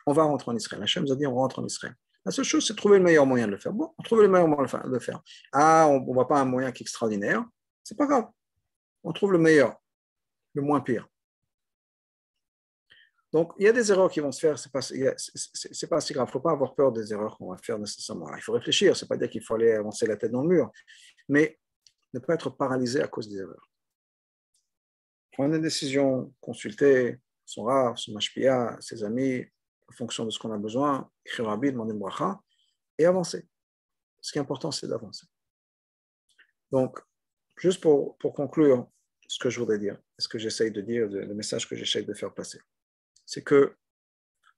on va rentrer en Israël. Hachem nous a dit, on rentre en Israël. La seule chose, c'est de trouver le meilleur moyen de le faire. Bon, on trouve le meilleur moyen de le faire. Ah, on ne voit pas un moyen qui est extraordinaire. C'est pas grave. On trouve le meilleur, le moins pire. Donc, il y a des erreurs qui vont se faire, c'est pas si grave. Il ne faut pas avoir peur des erreurs qu'on va faire nécessairement. Il faut réfléchir, ce n'est pas dire qu'il faut aller avancer la tête dans le mur, mais ne pas être paralysé à cause des erreurs. Prendre une décision, consulter son Rav, son Mashpia, ses amis, en fonction de ce qu'on a besoin, écrire un Rabbi, demander une bracha, et avancer. Ce qui est important, c'est d'avancer. Donc, juste pour conclure ce que je voudrais dire, ce que j'essaye de dire, le message que j'essaye de faire passer, c'est que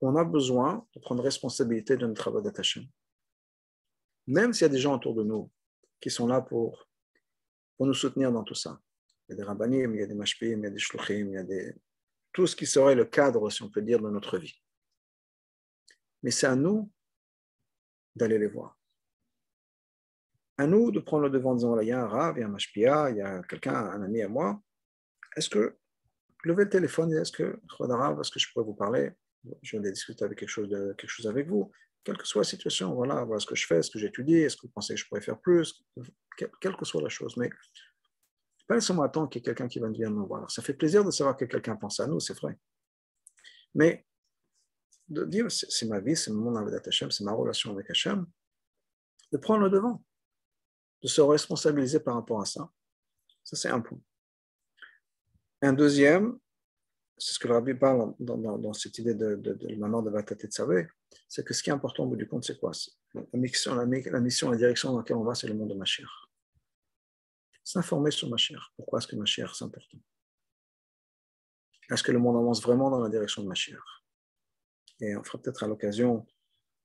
on a besoin de prendre responsabilité de notre travail d'attachement. Même s'il y a des gens autour de nous qui sont là pour nous soutenir dans tout ça. Il y a des rabbanim, il y a des mashpim, il y a des shluchim, il y a tout ce qui serait le cadre, si on peut dire, de notre vie. Mais c'est à nous d'aller les voir. À nous de prendre le devant en disant, il y a un rav, il y a un mashpia, il y a quelqu'un, un ami à moi. Est-ce que, levez le téléphone, est-ce que je pourrais vous parler? Je viens de discuter avec quelque chose avec vous. Quelle que soit la situation, voilà ce que je fais, ce que j'étudie, est-ce que vous pensez que je pourrais faire plus? Quelle que soit la chose. Mais pas seulement attendre qu'il y ait quelqu'un qui va venir nous voir. Alors, ça fait plaisir de savoir que quelqu'un pense à nous, c'est vrai. Mais de dire, c'est ma vie, c'est mon avodat Hashem, c'est ma relation avec Hashem, de prendre le devant, de se responsabiliser par rapport à ça. Ça, c'est un point. Un deuxième, c'est ce que le Rabbi parle dans cette idée de maman de Vatat Tzavé, c'est que ce qui est important au bout du compte, c'est quoi? La mission, la direction dans laquelle on va, c'est le monde de Mashiach. S'informer sur Mashiach. Pourquoi est-ce que Mashiach, c'est important? Est-ce que le monde avance vraiment dans la direction de Mashiach? Et on fera peut-être à l'occasion,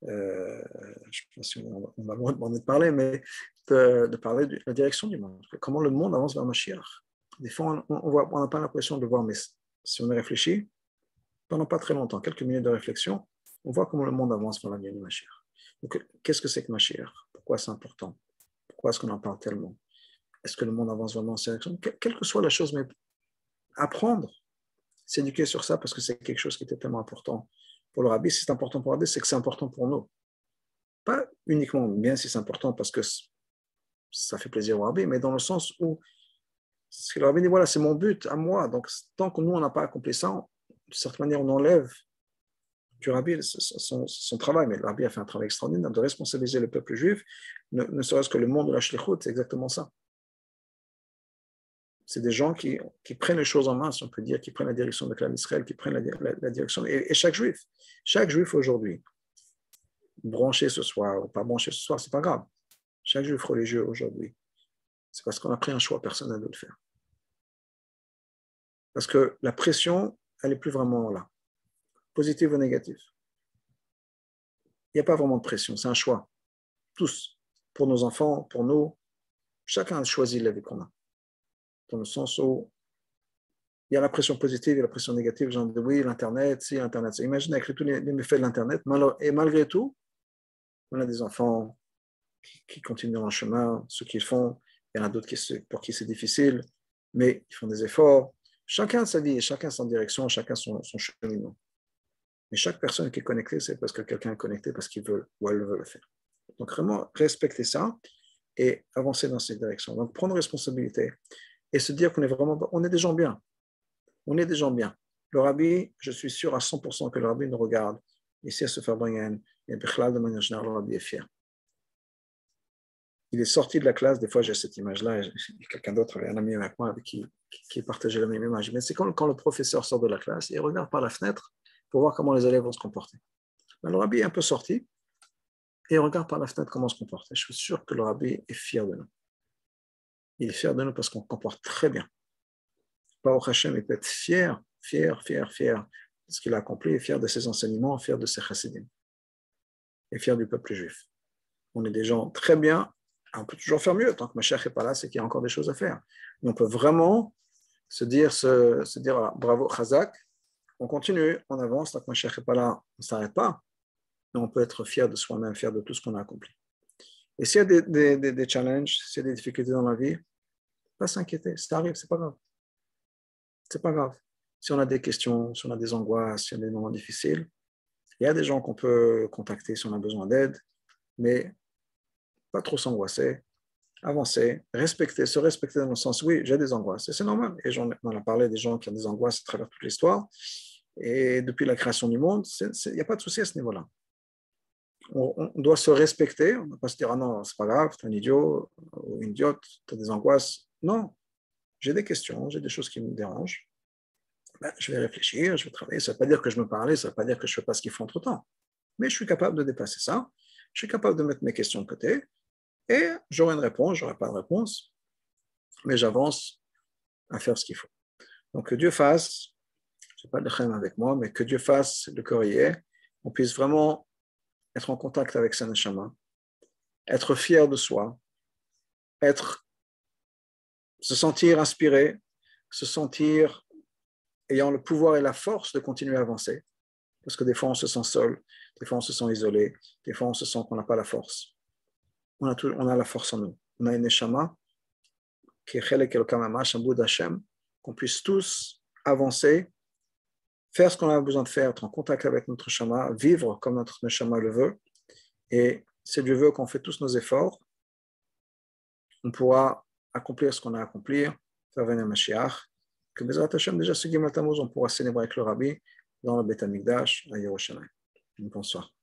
je ne sais pas si on va demander de parler, mais de parler de la direction du monde. Comment le monde avance vers Mashiach. Des fois, on n'a pas l'impression de voir, mais si on y réfléchit, pendant pas très longtemps, quelques minutes de réflexion, on voit comment le monde avance vers la venue de Mashiach. Donc, qu'est-ce que c'est que Mashiach? Pourquoi c'est important? Pourquoi est-ce qu'on en parle tellement? Est-ce que le monde avance vraiment en cette direction? Quelle que soit la chose, mais apprendre, s'éduquer sur ça, parce que c'est quelque chose qui était tellement important pour le Rabbi. Si c'est important pour le Rabbi, c'est que c'est important pour nous. Pas uniquement bien si c'est important parce que ça fait plaisir au Rabbi, mais dans le sens où le Rabbi dit, voilà, c'est mon but à moi. Donc, tant que nous, on n'a pas accompli ça, de certaine manière, on enlève du Rabbi son travail. Mais le Rabbi a fait un travail extraordinaire de responsabiliser le peuple juif, ne serait-ce que le monde de la shlichut, c'est exactement ça. C'est des gens qui prennent les choses en main, si on peut dire, qui prennent la direction de l'État d'Israël, qui prennent la direction. Et chaque juif aujourd'hui, branché ce soir ou pas branché ce soir, c'est pas grave. Chaque juif religieux aujourd'hui, c'est parce qu'on a pris un choix personnel de le faire. Parce que la pression, elle n'est plus vraiment là, positive ou négative. Il n'y a pas vraiment de pression, c'est un choix. Tous, pour nos enfants, pour nous, chacun a choisi la vie qu'on a. Dans le sens où il y a la pression positive et la pression négative, genre de oui, l'Internet, si, l'Internet. Imaginez avec tous les méfaits de l'Internet, et malgré tout, on a des enfants qui continuent dans le chemin, ceux qui le font, il y en a d'autres pour qui c'est difficile, mais ils font des efforts. Chacun a sa vie, chacun a sa direction, chacun son cheminement. Mais chaque personne qui est connectée, c'est parce que quelqu'un est connecté, parce qu'il veut ou elle veut le faire. Donc vraiment, respecter ça et avancer dans cette direction. Donc prendre responsabilité et se dire on est des gens bien. On est des gens bien. Le Rabbi, je suis sûr à 100% que le Rabbi nous regarde, il sait se faire bringen, et de manière générale, le Rabbi est fier. Il est sorti de la classe, des fois j'ai cette image-là, et quelqu'un d'autre avait un ami avec moi avec qui partageait la même image. Mais c'est quand le professeur sort de la classe, il regarde par la fenêtre pour voir comment les élèves vont se comporter. Le Rabbi est un peu sorti, et il regarde par la fenêtre comment on se comporte. Et je suis sûr que le Rabbi est fier de nous. Il est fier de nous parce qu'on se comporte très bien. Baruch Hashem, il peut être fier de ce qu'il a accompli, fier de ses enseignements, fier de ses chassidim, et fier du peuple juif. On est des gens très bien, on peut toujours faire mieux, tant que Mashiach n'est pas là, c'est qu'il y a encore des choses à faire. Mais on peut vraiment se dire voilà, bravo, Chazak, on continue, on avance, tant que Mashiach n'est pas là, on ne s'arrête pas, mais on peut être fier de soi-même, fier de tout ce qu'on a accompli. Et s'il y a des challenges, s'il y a des difficultés dans la vie, pas s'inquiéter, ça arrive, c'est pas grave. C'est pas grave. Si on a des questions, si on a des angoisses, si on a des moments difficiles, il y a des gens qu'on peut contacter si on a besoin d'aide, mais pas trop s'angoisser, avancer, se respecter dans le sens, oui, j'ai des angoisses, et c'est normal. Et on a parlé des gens qui ont des angoisses à travers toute l'histoire, et depuis la création du monde, il n'y a pas de souci à ce niveau-là. On doit se respecter, on ne va pas se dire, ah non, c'est pas grave, tu es un idiot ou une idiote, tu as des angoisses. Non, j'ai des questions, j'ai des choses qui me dérangent. Ben, je vais réfléchir, je vais travailler. Ça ne veut pas dire que je me parlais, ça ne veut pas dire que je ne fais pas ce qu'il faut entre-temps. Mais je suis capable de dépasser ça, je suis capable de mettre mes questions de côté, et j'aurai une réponse, je n'aurai pas de réponse, mais j'avance à faire ce qu'il faut. Donc que Dieu fasse, je n'ai pas de chem avec moi, mais que Dieu fasse le courrier, on puisse vraiment être en contact avec sa neshama, être fier de soi, se sentir inspiré, se sentir ayant le pouvoir et la force de continuer à avancer. Parce que des fois, on se sent seul, des fois, on se sent isolé, des fois, on se sent qu'on n'a pas la force. On a la force en nous. On a une neshama qui est chelek elokam mamash, un bout d'Hachem, qu'on puisse tous avancer, faire ce qu'on a besoin de faire, être en contact avec notre neshama, vivre comme notre neshama le veut. Et si Dieu veut qu'on fait tous nos efforts, on pourra accomplir ce qu'on a à accomplir, faire venir Mashiach, que Bezrat Hashem, déjà ce Gimel Tammuz, on pourra célébrer avec le Rabbi dans le Beth Amikdash à Yerushalayim. Bonsoir.